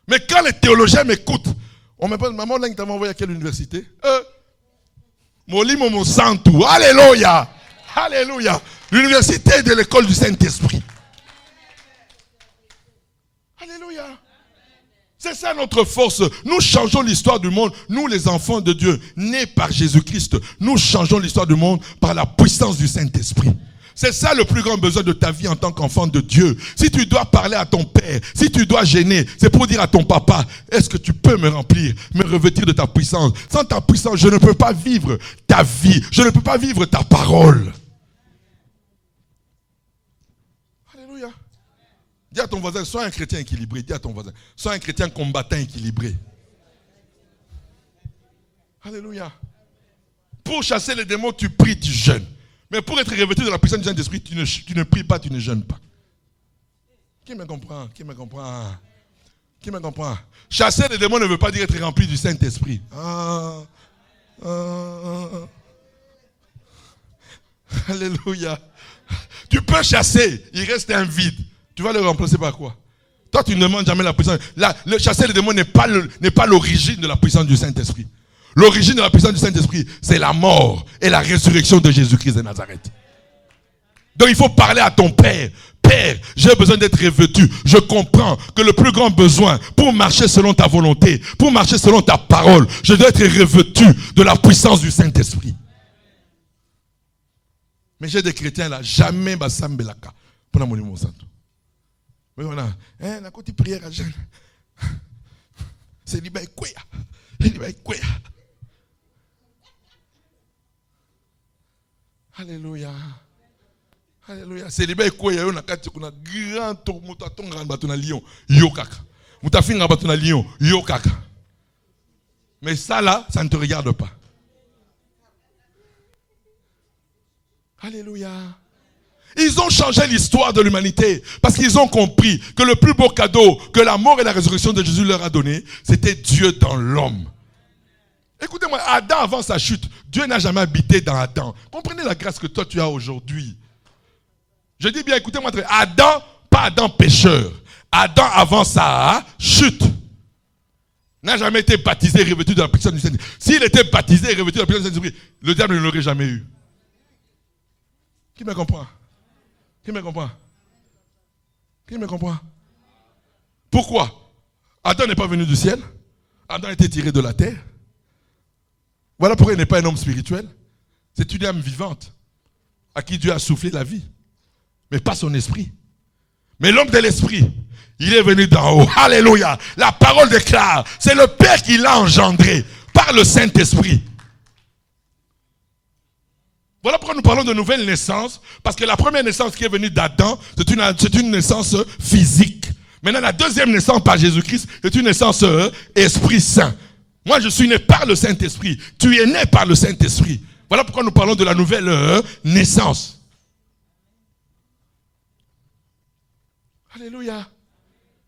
Mais quand les théologiens m'écoutent, on me pose, maman, là, tu m'as envoyé à quelle université? Moli Momo Santou. Alléluia. Alléluia. L'université de l'école du Saint-Esprit. Alléluia. C'est ça notre force. Nous changeons l'histoire du monde. Nous, les enfants de Dieu, nés par Jésus-Christ, nous changeons l'histoire du monde par la puissance du Saint-Esprit. C'est ça le plus grand besoin de ta vie en tant qu'enfant de Dieu. Si tu dois parler à ton père, si tu dois gêner, c'est pour dire à ton papa, est-ce que tu peux me remplir, me revêtir de ta puissance? Sans ta puissance, je ne peux pas vivre ta vie. Je ne peux pas vivre ta parole. Alléluia. Dis à ton voisin, sois un chrétien équilibré. Dis à ton voisin, sois un chrétien combattant équilibré. Alléluia. Pour chasser les démons, tu pries, tu jeûnes. Mais pour être revêtu de la puissance du Saint-Esprit, tu ne pries pas, tu ne jeûnes pas. Qui me comprend? Qui me comprend? Qui me comprend? Chasser les démons ne veut pas dire être rempli du Saint-Esprit. Alléluia. Tu peux chasser, il reste un vide. Tu vas le remplacer par quoi? Toi, tu ne demandes jamais la puissance. Là, le chasser les démons n'est pas l'origine de la puissance du Saint-Esprit. L'origine de la puissance du Saint-Esprit, c'est la mort et la résurrection de Jésus-Christ de Nazareth. Donc il faut parler à ton Père. Père, j'ai besoin d'être revêtu. Je comprends que le plus grand besoin pour marcher selon ta volonté, pour marcher selon ta parole, je dois être revêtu de la puissance du Saint-Esprit. Mais j'ai des chrétiens là, jamais basambelaka pour la monument santo. Mais on a la côté prière à jeune. C'est libéré quoi? Alléluia. Alléluia. C'est libéré quoi? Il y a un grand tour, mutaton batona lion, yokaka. Mutafinga batona lion, yokaka. Mais ça là, ça ne te regarde pas. Alléluia. Ils ont changé l'histoire de l'humanité parce qu'ils ont compris que le plus beau cadeau que la mort et la résurrection de Jésus leur a donné, c'était Dieu dans l'homme. Écoutez-moi, Adam avant sa chute, Dieu n'a jamais habité dans Adam. Comprenez la grâce que toi tu as aujourd'hui. Je dis bien, écoutez-moi, Adam, pas Adam pécheur. Adam avant sa chute n'a jamais été baptisé et revêtu de la puissance du Saint-Esprit. S'il était baptisé et revêtu de la puissance du Saint-Esprit, le diable ne l'aurait jamais eu. Qui me comprend? Qui me comprend? Qui me comprend? Pourquoi? Adam n'est pas venu du ciel. Adam a été tiré de la terre. Voilà pourquoi il n'est pas un homme spirituel. C'est une âme vivante à qui Dieu a soufflé la vie. Mais pas son esprit. Mais l'homme de l'esprit, il est venu d'en haut. Alléluia. La parole déclare, c'est le Père qui l'a engendré par le Saint-Esprit. Voilà pourquoi nous parlons de nouvelle naissance, parce que la première naissance qui est venue d'Adam, c'est une naissance physique. Maintenant, la deuxième naissance par Jésus-Christ, c'est une naissance Esprit Saint. Moi, je suis né par le Saint-Esprit. Tu es né par le Saint-Esprit. Voilà pourquoi nous parlons de la nouvelle naissance. Alléluia.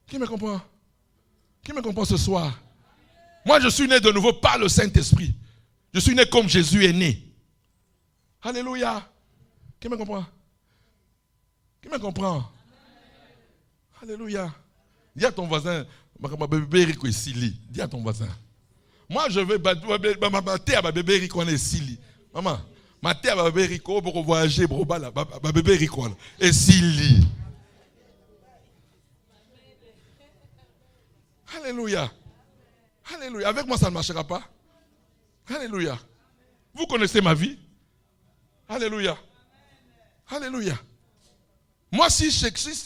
Qui me comprend? Qui me comprend ce soir? Moi, je suis né de nouveau par le Saint-Esprit. Je suis né comme Jésus est né. Alléluia. Qui me comprend? Qui me comprend? Alléluia. Dis à ton voisin, dis à ton voisin. Moi, je vais battre à ma bébé Rico en Sili. Maman, mater à ma bébé Rico pour voyager, ma bébé Rico et Sili. Alléluia. Alléluia. Avec moi, ça ne marchera pas. Alléluia. Vous connaissez ma vie? Alléluia. Alléluia. Moi, si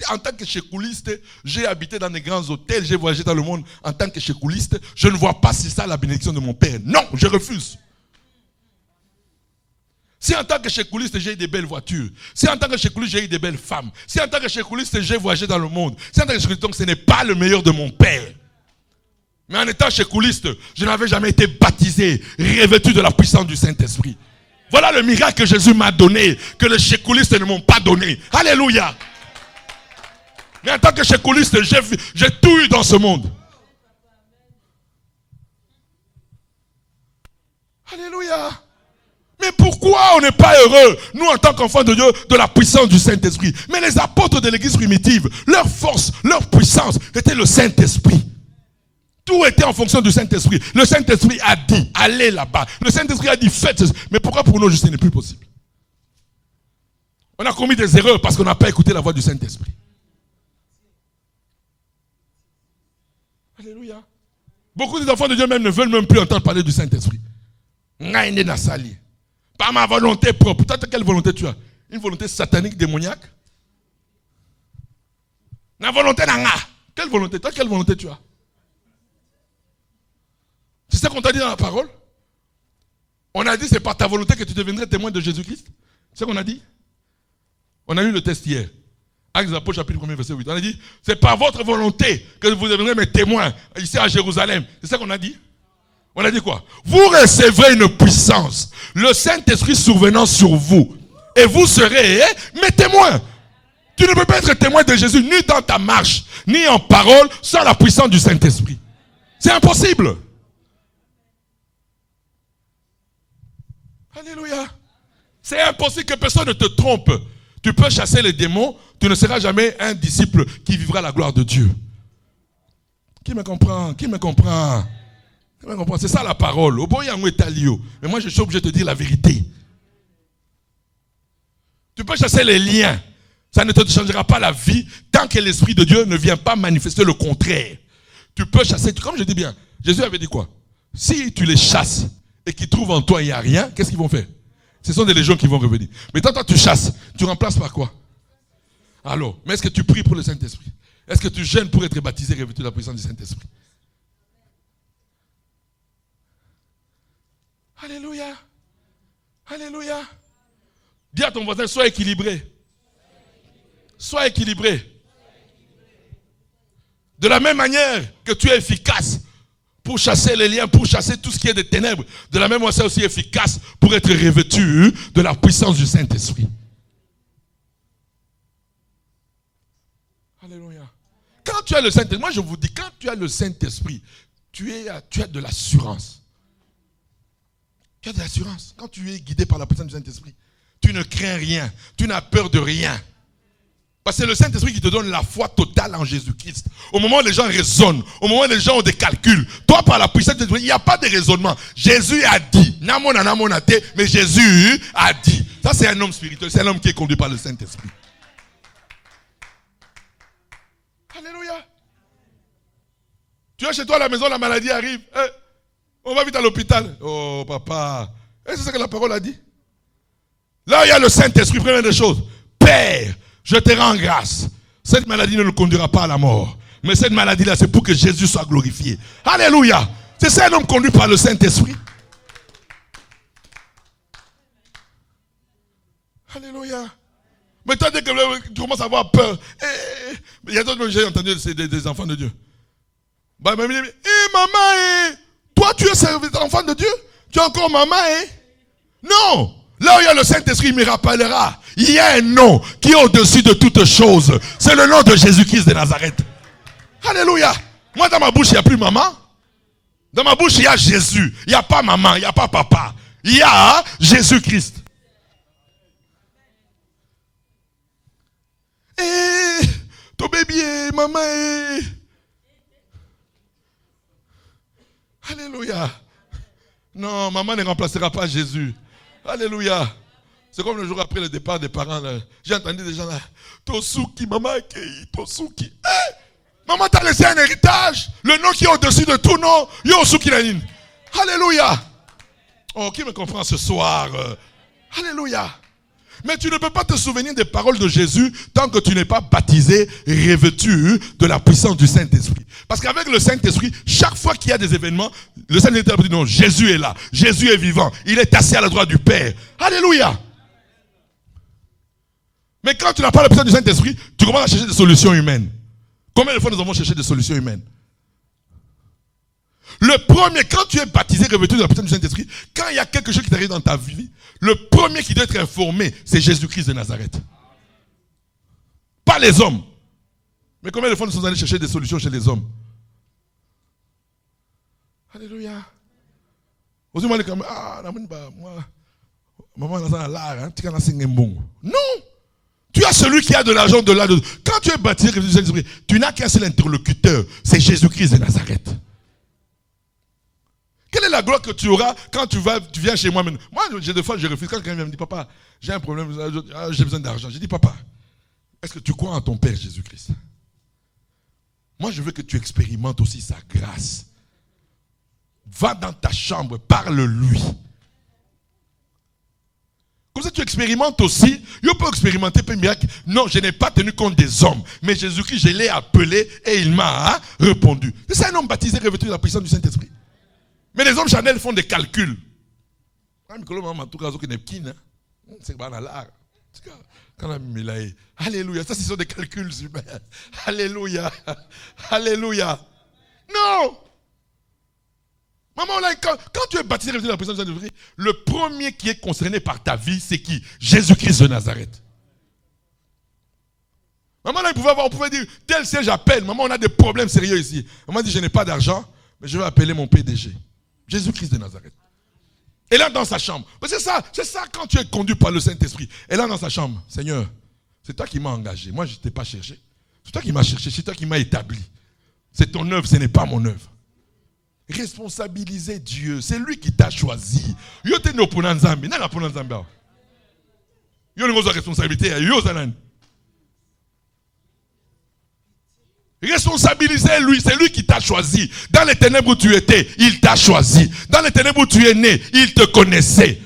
en tant que chécouliste, j'ai habité dans des grands hôtels, j'ai voyagé dans le monde en tant que chécouliste, je ne vois pas si ça la bénédiction de mon Père. Non, je refuse. Si en tant que chécouliste, j'ai eu des belles voitures, si en tant que chécouliste, j'ai eu des belles femmes, si en tant que chécouliste, j'ai voyagé dans le monde, si en tant que chécouliste, donc ce n'est pas le meilleur de mon Père. Mais en étant chécouliste, je n'avais jamais été baptisé, revêtu de la puissance du Saint-Esprit. Voilà le miracle que Jésus m'a donné, que les chécoulistes ne m'ont pas donné. Alléluia. Mais en tant que chécouliste, j'ai tout eu dans ce monde. Alléluia. Mais pourquoi on n'est pas heureux, nous en tant qu'enfants de Dieu, de la puissance du Saint-Esprit? Mais les apôtres de l'église primitive, leur force, leur puissance était le Saint-Esprit. Tout était en fonction du Saint-Esprit. Le Saint-Esprit a dit, allez là-bas. Le Saint-Esprit a dit, faites ceci. Mais pourquoi pour nous, ce n'est plus possible? On a commis des erreurs parce qu'on n'a pas écouté la voix du Saint-Esprit. Alléluia. Beaucoup d'enfants de Dieu même ne veulent même plus entendre parler du Saint-Esprit. Par ma volonté propre. Toi, quelle volonté tu as? Une volonté satanique, démoniaque? La volonté n'a. Quelle volonté? Toi, quelle volonté tu as? C'est ça qu'on t'a dit dans la parole. On a dit c'est par ta volonté que tu deviendrais témoin de Jésus-Christ. C'est ce qu'on a dit. On a lu le test hier. Actes des Apôtres chapitre 1 verset 8. On a dit c'est par votre volonté que vous deviendrez mes témoins ici à Jérusalem. C'est ça qu'on a dit. On a dit quoi? Vous recevrez une puissance. Le Saint-Esprit survenant sur vous. Et vous serez mes témoins. Tu ne peux pas être témoin de Jésus ni dans ta marche, ni en parole sans la puissance du Saint-Esprit. C'est impossible. Alléluia. C'est impossible que personne ne te trompe. Tu peux chasser les démons, tu ne seras jamais un disciple qui vivra la gloire de Dieu. Qui me comprend? Qui me comprend? Qui me comprend? C'est ça la parole. Mais moi je suis obligé de te dire la vérité. Tu peux chasser les liens. Ça ne te changera pas la vie tant que l'Esprit de Dieu ne vient pas manifester le contraire. Tu peux chasser, comme je dis bien, Jésus avait dit quoi? Si tu les chasses et qu'ils trouvent en toi il n'y a rien, qu'est-ce qu'ils vont faire? Ce sont des légions qui vont revenir. Mais toi tu chasses, tu remplaces par quoi? Alors, mais est-ce que tu pries pour le Saint-Esprit? Est-ce que tu jeûnes pour être baptisé et revêtu de la puissance du Saint-Esprit? Alléluia. Alléluia. Dis à ton voisin, sois équilibré. Sois équilibré. De la même manière que tu es efficace pour chasser les liens, pour chasser tout ce qui est des ténèbres, de la même manière, c'est aussi efficace pour être revêtu de la puissance du Saint-Esprit. Alléluia. Quand tu as le Saint-Esprit, moi je vous dis, quand tu as le Saint-Esprit, tu as de l'assurance. Tu as de l'assurance. Quand tu es guidé par la puissance du Saint-Esprit, tu ne crains rien, tu n'as peur de rien. Parce que c'est le Saint-Esprit qui te donne la foi totale en Jésus-Christ. Au moment où les gens raisonnent, au moment où les gens ont des calculs, toi par la puissance de Dieu, il n'y a pas de raisonnement. Jésus a dit, mais Jésus a dit. Ça c'est un homme spirituel, c'est un homme qui est conduit par le Saint-Esprit. Alléluia. Tu es chez toi à la maison, la maladie arrive. On va vite à l'hôpital. Oh papa, est-ce que c'est ce que la parole a dit? Là il y a le Saint-Esprit, première des choses. Père, je te rends grâce. Cette maladie ne nous conduira pas à la mort. Mais cette maladie-là, c'est pour que Jésus soit glorifié. Alléluia. C'est ça un homme conduit par le Saint-Esprit. Alléluia. Mais toi, dès que tu commences à avoir peur, il y a d'autres, j'ai entendu, c'est des enfants de Dieu. Bah, maman, toi tu es enfant de Dieu? Tu es encore maman, Non. Là où il y a le Saint-Esprit, il me rappellera. Il y a un nom qui est au-dessus de toutes choses. C'est le nom de Jésus-Christ de Nazareth. Alléluia. Moi, dans ma bouche, il n'y a plus maman. Dans ma bouche, il y a Jésus. Il n'y a pas maman, il n'y a pas papa. Il y a Jésus-Christ. Ton bébé, maman. Alléluia. Non, maman ne remplacera pas Jésus. Alléluia. C'est comme le jour après le départ des parents. Là. J'ai entendu des gens là. Tosuki, maman, Tosuki. Maman t'a laissé un héritage. Le nom qui est au-dessus de tout nom. Yosuki Lanine. Alléluia. Oh, qui me comprend ce soir? Alléluia. Mais tu ne peux pas te souvenir des paroles de Jésus tant que tu n'es pas baptisé et revêtu de la puissance du Saint-Esprit. Parce qu'avec le Saint-Esprit, chaque fois qu'il y a des événements, le Saint-Esprit dit non, Jésus est là, Jésus est vivant, il est assis à la droite du Père. Alléluia. Mais quand tu n'as pas la puissance du Saint-Esprit, tu commences à chercher des solutions humaines. Combien de fois nous avons cherché des solutions humaines? Le premier, quand tu es baptisé, revêtu de la puissance du Saint-Esprit, quand il y a quelque chose qui t'arrive dans ta vie, le premier qui doit être informé, c'est Jésus-Christ de Nazareth. Pas les hommes. Mais combien de fois nous sommes allés chercher des solutions chez les hommes? Alléluia. Moi, non. Tu as celui qui a de l'argent de là. Quand tu es baptisé, tu n'as qu'un seul interlocuteur, c'est Jésus-Christ de Nazareth. Quelle est la gloire que tu auras quand tu viens chez moi maintenant? Moi, des fois, je refuse. Quand quelqu'un me dit, papa, j'ai un problème, j'ai besoin d'argent. Je dis, papa, est-ce que tu crois en ton Père Jésus-Christ? Moi, je veux que tu expérimentes aussi sa grâce. Va dans ta chambre, parle-lui. Comme ça, tu expérimentes aussi. Je peux expérimenter un miracle. Non, je n'ai pas tenu compte des hommes. Mais Jésus-Christ, je l'ai appelé et il m'a répondu. C'est un homme baptisé, revêtu de la puissance du Saint-Esprit. Mais les hommes charnels font des calculs. Alléluia. Ça, ce sont des calculs humains. Alléluia. Alléluia. Non. Maman, là, quand tu es baptisé de la puissance de Saint-Esprit, le premier qui est concerné par ta vie, c'est qui? Jésus-Christ de Nazareth. Maman, là, on pouvait dire, tel c'est j'appelle. Maman, on a des problèmes sérieux ici. Maman dit, je n'ai pas d'argent, mais je vais appeler mon PDG. Jésus-Christ de Nazareth. Elle est dans sa chambre. C'est ça quand tu es conduit par le Saint-Esprit. Elle est dans sa chambre. Seigneur, c'est toi qui m'as engagé. Moi, je ne t'ai pas cherché. C'est toi qui m'as cherché. C'est toi qui m'as établi. C'est ton œuvre, ce n'est pas mon œuvre. Responsabiliser Dieu. C'est lui qui t'a choisi. Il y a une grosse responsabilité. Responsabilisez-lui, c'est lui qui t'a choisi. Dans les ténèbres où tu étais, il t'a choisi. Dans les ténèbres où tu es né, il te connaissait.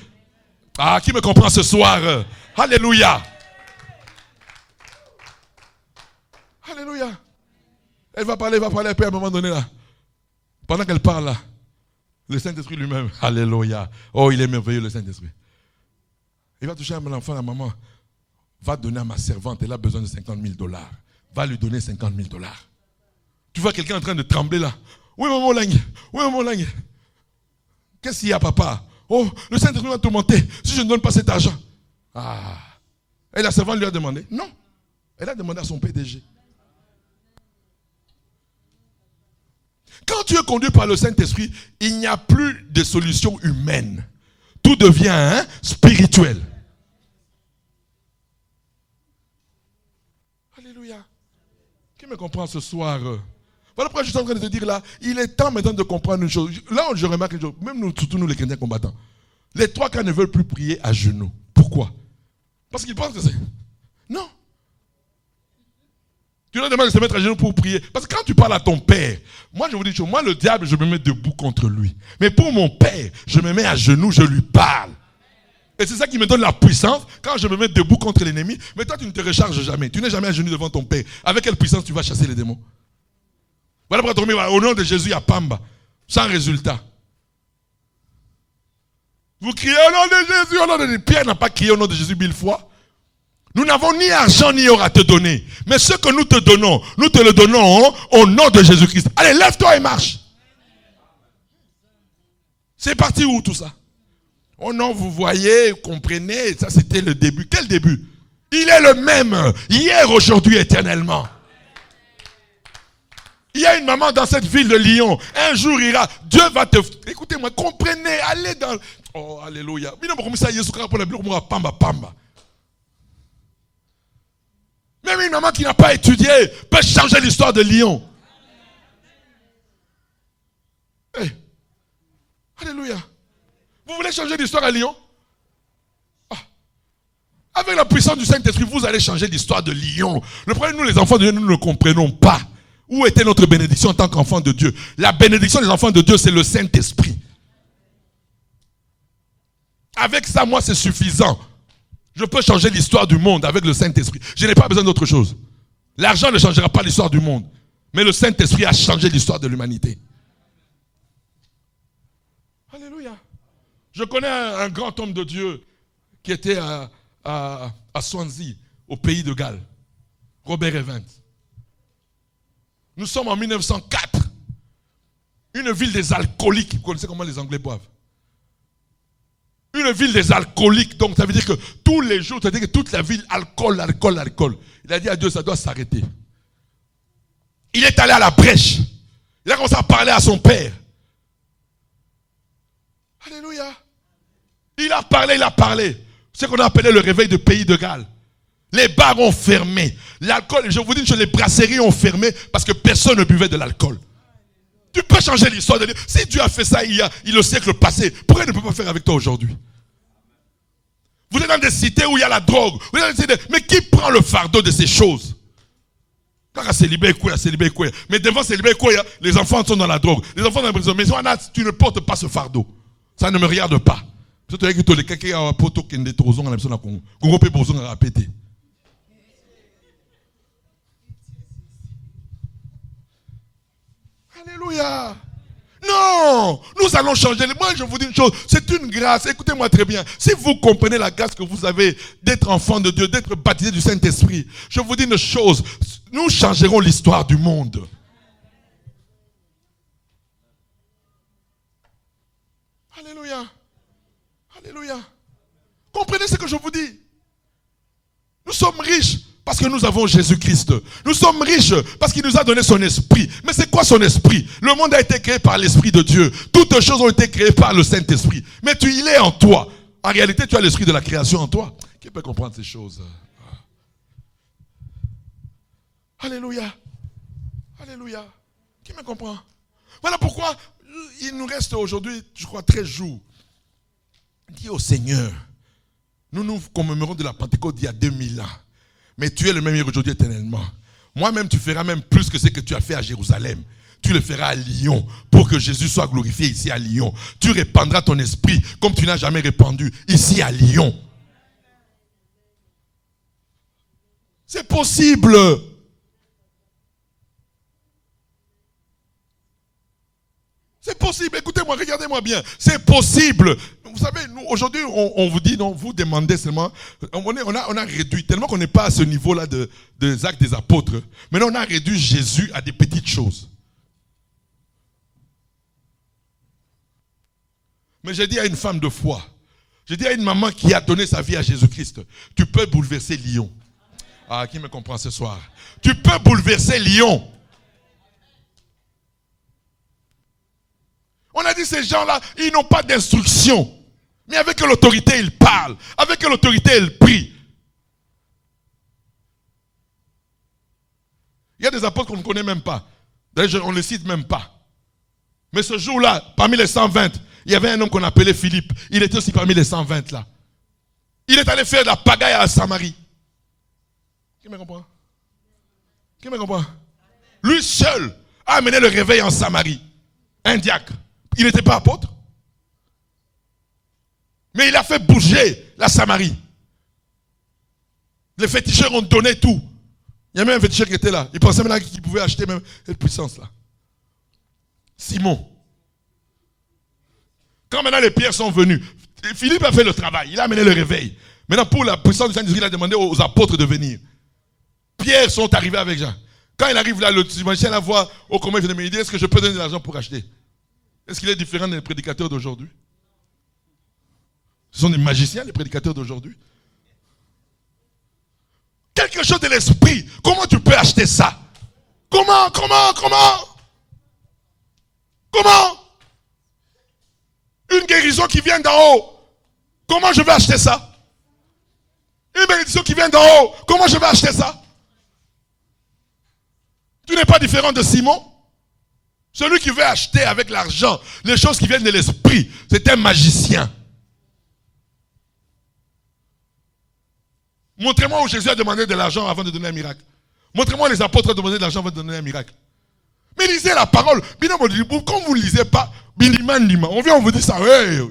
Ah, qui me comprend ce soir? Alléluia. Alléluia. Elle va parler, puis à un moment donné là. Pendant qu'elle parle là, le Saint-Esprit lui-même, alléluia. Oh, il est merveilleux le Saint-Esprit. Il va toucher à mon enfant, la maman va donner à ma servante, elle a besoin de 50 000 $. Va lui donner 50 000 $. Tu vois quelqu'un en train de trembler là. Oui, maman Langue. Oui, maman Langue. Qu'est-ce qu'il y a, papa? Oh, le Saint-Esprit va te monter si je ne donne pas cet argent. Ah. Et la servante lui a demandé. Non. Elle a demandé à son PDG. Quand tu es conduit par le Saint-Esprit, il n'y a plus de solution humaine. Tout devient spirituel. Alléluia. Qui me comprend ce soir? Voilà pourquoi je suis en train de te dire là, il est temps maintenant de comprendre une chose. Là, je remarque une chose, même nous, surtout nous les chrétiens combattants. Les trois cas ne veulent plus prier à genoux. Pourquoi? Parce qu'ils pensent que c'est... Non. Tu leur demandes de se mettre à genoux pour prier. Parce que quand tu parles à ton père, moi je vous dis une chose, moi le diable, je me mets debout contre lui. Mais pour mon père, je me mets à genoux, je lui parle. Et c'est ça qui me donne la puissance quand je me mets debout contre l'ennemi. Mais toi, tu ne te recharges jamais. Tu n'es jamais à genoux devant ton père. Avec quelle puissance tu vas chasser les démons? Voilà pourquoi tu au nom de Jésus, il y a Pamba. Sans résultat. Vous criez au nom de Jésus, au nom de Jésus. Pierre n'a pas crié au nom de Jésus 1000 fois. Nous n'avons ni argent ni or à te donner. Mais ce que nous te donnons, nous te le donnons au nom de Jésus-Christ. Allez, lève-toi et marche. C'est parti où tout ça? Oh non, vous voyez, comprenez, ça c'était le début. Quel début? Il est le même, hier, aujourd'hui, éternellement. Il y a une maman dans cette ville de Lyon. Un jour il ira. Dieu va te... Écoutez-moi, comprenez, allez dans... Oh, alléluia. Même une maman qui n'a pas étudié peut changer l'histoire de Lyon. Hey. Alléluia. Vous voulez changer l'histoire à Lyon? Ah. Avec la puissance du Saint-Esprit, vous allez changer l'histoire de Lyon. Le problème, nous les enfants de Dieu, nous ne comprenons pas. Où était notre bénédiction en tant qu'enfant de Dieu? La bénédiction des enfants de Dieu, c'est le Saint-Esprit. Avec ça, moi, c'est suffisant. Je peux changer l'histoire du monde avec le Saint-Esprit. Je n'ai pas besoin d'autre chose. L'argent ne changera pas l'histoire du monde. Mais le Saint-Esprit a changé l'histoire de l'humanité. Alléluia. Je connais un grand homme de Dieu qui était à Swansea, au pays de Galles. Robert Evans. Nous sommes en 1904. Une ville des alcooliques. Vous connaissez comment les Anglais boivent? Une ville des alcooliques. Donc ça veut dire que tous les jours, ça veut dire que toute la ville, alcool, alcool, alcool. Il a dit à Dieu, ça doit s'arrêter. Il est allé à la brèche. Il a commencé à parler à son père. Alléluia. Il a parlé. C'est ce qu'on a appelé le réveil du pays de Galles. Les bars ont fermé. L'alcool, je vous dis que les brasseries ont fermé parce que personne ne buvait de l'alcool. Tu peux changer l'histoire de Dieu. Si Dieu a fait ça il y a le siècle passé, pourquoi il ne peut pas faire avec toi aujourd'hui? Vous êtes dans des cités où il y a la drogue. Vous êtes dans des cités, mais qui prend le fardeau de ces choses? Quand mais devant célibé, les enfants sont dans la drogue. Les enfants sont dans la prison. Mais tu ne portes pas ce fardeau. Ça ne me regarde pas. Alléluia. Non, nous allons changer. Moi, je vous dis une chose, c'est une grâce. Écoutez-moi très bien. Si vous comprenez la grâce que vous avez d'être enfant de Dieu, d'être baptisé du Saint-Esprit, je vous dis une chose, nous changerons l'histoire du monde. Alléluia. Alléluia. Comprenez ce que je vous dis. Nous sommes riches parce que nous avons Jésus-Christ. Nous sommes riches parce qu'il nous a donné son esprit. Mais c'est quoi son esprit? Le monde a été créé par l'Esprit de Dieu. Toutes choses ont été créées par le Saint-Esprit. Mais il est en toi. En réalité, tu as l'esprit de la création en toi. Qui peut comprendre ces choses? Alléluia. Alléluia. Qui me comprend? Voilà pourquoi il nous reste aujourd'hui, je crois, 13 jours. Dis au Seigneur, Nous nous commémorons de la Pentecôte d'il y a 2000 ans. Mais tu es le même hier, aujourd'hui, éternellement. Moi-même, tu feras même plus que ce que tu as fait à Jérusalem. Tu le feras à Lyon pour que Jésus soit glorifié ici à Lyon. Tu répandras ton esprit comme tu n'as jamais répandu ici à Lyon. C'est possible. C'est possible. Écoutez-moi, regardez-moi bien. C'est possible. Vous savez, nous, aujourd'hui, on vous dit, non, vous demandez seulement. On a réduit, tellement qu'on n'est pas à ce niveau-là des actes des apôtres. Maintenant, on a réduit Jésus à des petites choses. Mais j'ai dit à une femme de foi, j'ai dit à une maman qui a donné sa vie à Jésus-Christ, tu peux bouleverser Lyon. Ah, qui me comprend ce soir? Tu peux bouleverser Lyon. On a dit ces gens-là, ils n'ont pas d'instruction. Mais avec l'autorité, ils parlent. Avec l'autorité, ils prient. Il y a des apôtres qu'on ne connaît même pas. D'ailleurs, on ne les cite même pas. Mais ce jour-là, parmi les 120, il y avait un homme qu'on appelait Philippe. Il était aussi parmi les 120 là. Il est allé faire de la pagaille à Samarie. Qui me comprend? Qui me comprend? Lui seul a amené le réveil en Samarie. Un diacre. Il n'était pas apôtre. Mais il a fait bouger la Samarie. Les féticheurs ont donné tout. Il y a même un féticheur qui était là. Il pensait maintenant qu'il pouvait acheter même cette puissance là. Simon. Quand maintenant les pierres sont venues, Philippe a fait le travail. Il a amené le réveil. Maintenant pour la puissance du Saint-Esprit, il a demandé aux apôtres de venir. Pierre sont arrivés avec Jean. Quand il arrive là, le dimanche, la voit au commun, il dit, est-ce que je peux donner de l'argent pour acheter? Est-ce qu'il est différent des prédicateurs d'aujourd'hui? Ce sont des magiciens, les prédicateurs d'aujourd'hui. Quelque chose de l'esprit. Comment tu peux acheter ça? Comment? Une guérison qui vient d'en haut. Comment je vais acheter ça? Une bénédiction qui vient d'en haut. Comment je vais acheter ça? Tu n'es pas différent de Simon. Celui qui veut acheter avec l'argent les choses qui viennent de l'esprit, c'est un magicien. Montrez-moi où Jésus a demandé de l'argent avant de donner un miracle. Montrez-moi où les apôtres ont demandé de l'argent avant de donner un miracle. Mais lisez la parole. Quand vous ne lisez pas, on vient, on vous dit ça. Hey.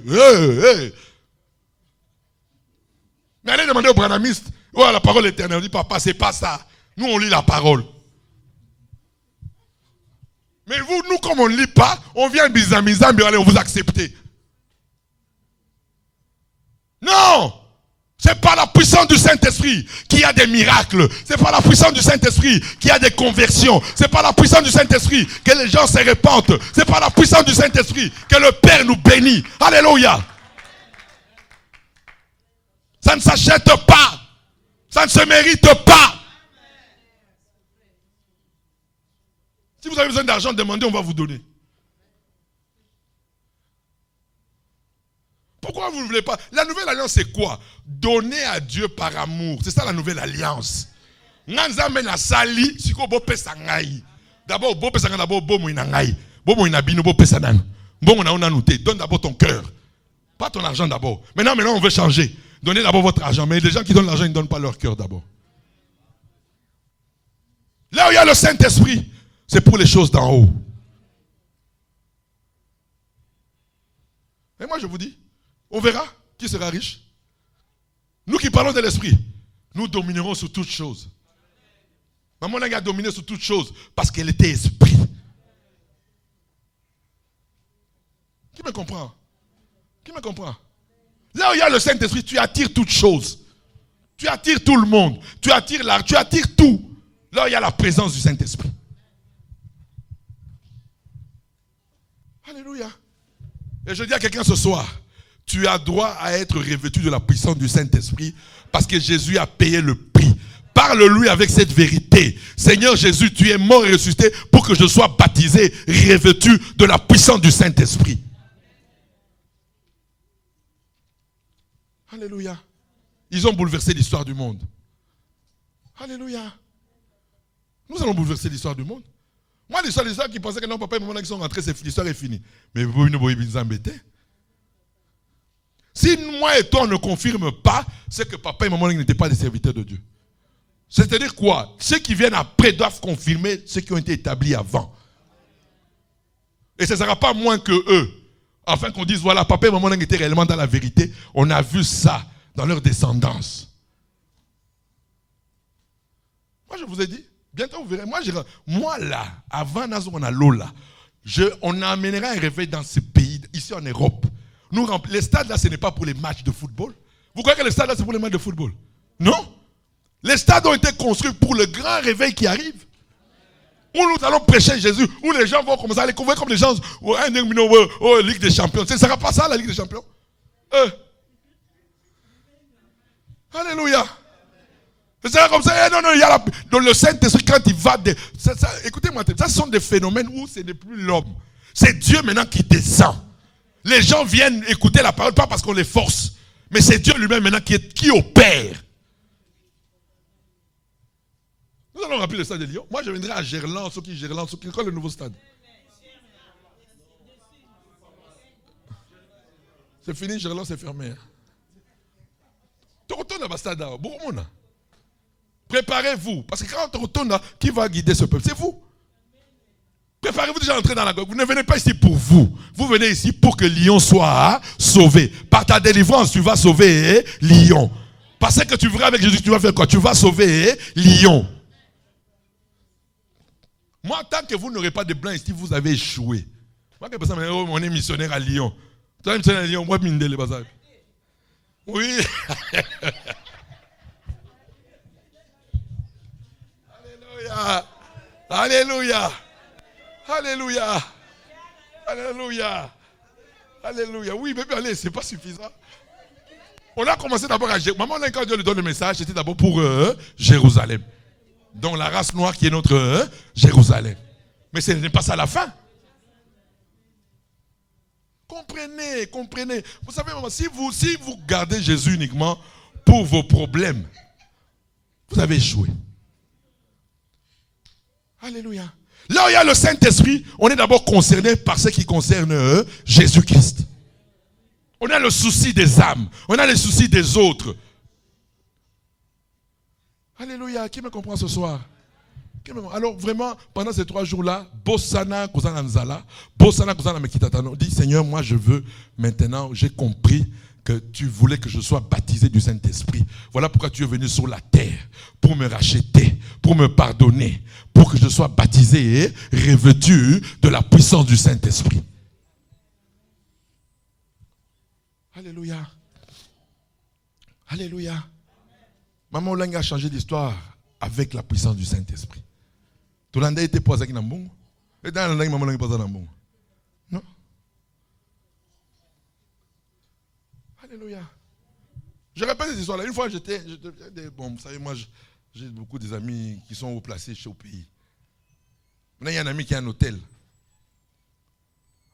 Mais allez demander au branamiste, la parole éternelle. On dit, papa, c'est pas ça. Nous, on lit la parole. Mais vous, nous, comme on ne lit pas, on vient bizamizam, allez, on vous accepte. Non! C'est par la puissance du Saint-Esprit qu'il y a des miracles. C'est par la puissance du Saint-Esprit qu'il y a des conversions. C'est par la puissance du Saint-Esprit que les gens se répandent. C'est par la puissance du Saint-Esprit que le Père nous bénit. Alléluia. Ça ne s'achète pas. Ça ne se mérite pas. Si vous avez besoin d'argent, demandez, on va vous donner. Pourquoi vous ne voulez pas? La nouvelle alliance, c'est quoi? Donner à Dieu par amour. C'est ça la nouvelle alliance. D'abord, donne d'abord ton cœur. Pas ton argent d'abord. Maintenant, on veut changer. Donnez d'abord votre argent. Mais les gens qui donnent l'argent, ils ne donnent pas leur cœur d'abord. Là où il y a le Saint-Esprit, c'est pour les choses d'en haut. Et moi, je vous dis, on verra qui sera riche. Nous qui parlons de l'esprit, nous dominerons sur toutes choses. Maman a dominé sur toutes choses parce qu'elle était esprit. Qui me comprend? Qui me comprend? Là où il y a le Saint-Esprit, tu attires toutes choses. Tu attires tout le monde. Tu attires l'art, tu attires tout. Là où il y a la présence du Saint-Esprit. Alléluia. Et je dis à quelqu'un ce soir, tu as droit à être revêtu de la puissance du Saint-Esprit parce que Jésus a payé le prix. Parle-lui avec cette vérité. Seigneur Jésus, tu es mort et ressuscité pour que je sois baptisé, revêtu de la puissance du Saint-Esprit. Alléluia. Ils ont bouleversé l'histoire du monde. Alléluia. Nous allons bouleverser l'histoire du monde. Moi, l'histoire qui pensaient que non, papa et maman qui sont rentrés, l'histoire est finie. Mais vous ne pouvez pas vous embêter. Si moi et toi on ne confirme pas, c'est que papa et maman n'étaient pas des serviteurs de Dieu. C'est-à-dire quoi? Ceux qui viennent après doivent confirmer ceux qui ont été établis avant. Et ce ne sera pas moins que eux. Afin qu'on dise, voilà, papa et maman étaient réellement dans la vérité. On a vu ça dans leur descendance. Moi, je vous ai dit, bientôt vous verrez. Moi là, avant on a l'eau là, on amènera un réveil dans ce pays, ici en Europe. Les stades là, ce n'est pas pour les matchs de football. Vous croyez que les stades là, c'est pour les matchs de football? Non. Les stades ont été construits pour le grand réveil qui arrive. Où nous allons prêcher Jésus, où les gens vont commencer à les couvrir comme des gens, Ligue des Champions. Ce ne sera pas ça la Ligue des Champions. Alléluia. Ce sera comme ça. Non, il y a dans le Saint-Esprit, quand il va. Écoutez-moi, ça ce sont des phénomènes où ce n'est plus l'homme. C'est Dieu maintenant qui descend. Les gens viennent écouter la parole, pas parce qu'on les force, mais c'est Dieu lui-même maintenant qui opère. Nous allons remplir le stade de Lyon. Moi, je viendrai à Gerland, ceux qui connaissent le nouveau stade. C'est fini, Gerland, c'est fermé. Tu retournes à Bastada, Bourmona. Préparez-vous. Parce que quand on retourne, qui va guider ce peuple? C'est vous. Préparez-vous déjà à entrer dans la guerre. Vous ne venez pas ici pour vous. Vous venez ici pour que Lyon soit sauvé. Par ta délivrance, tu vas sauver Lyon. Parce que tu verras avec Jésus, tu vas faire quoi? Tu vas sauver Lyon. Moi, tant que vous n'aurez pas de blanc ici, vous avez échoué. Moi, on est missionnaire à Lyon. Tu es missionnaire à Lyon, moi, Mindele, bazar. Oui. Alléluia. Alléluia. Alléluia. Alléluia. Alléluia. Oui, mais allez, c'est pas suffisant. On a commencé d'abord à Jérusalem. Maman, quand Dieu lui donne le message, c'était d'abord pour Jérusalem. Donc la race noire qui est notre Jérusalem. Mais ce n'est pas ça la fin. Comprenez, comprenez. Vous savez, maman, si vous gardez Jésus uniquement pour vos problèmes, vous avez échoué. Alléluia. Là où il y a le Saint-Esprit, on est d'abord concerné par ce qui concerne Jésus-Christ. On a le souci des âmes. On a le souci des autres. Alléluia. Qui me comprend ce soir? Alors vraiment, pendant ces 3 jours-là, Bossana, Kozana Nzala, Bossana, Kozana Mekitatano, dit Seigneur, moi je veux maintenant, j'ai compris que tu voulais que je sois baptisé du Saint-Esprit. Voilà pourquoi tu es venu sur la terre, pour me racheter, pour me pardonner, pour que je sois baptisé et revêtu de la puissance du Saint-Esprit. Alléluia. Alléluia. Maman Olang a changé d'histoire avec la puissance du Saint-Esprit. Tout le monde était posé dans le monde. Et dans le monde, maman Olang est posé dans le monde. Non. Alléluia. Je répète cette histoire-là. Une fois, bon, vous savez, moi, j'ai beaucoup des amis qui sont haut placés chez au pays. Maintenant, il y a un ami qui a un hôtel.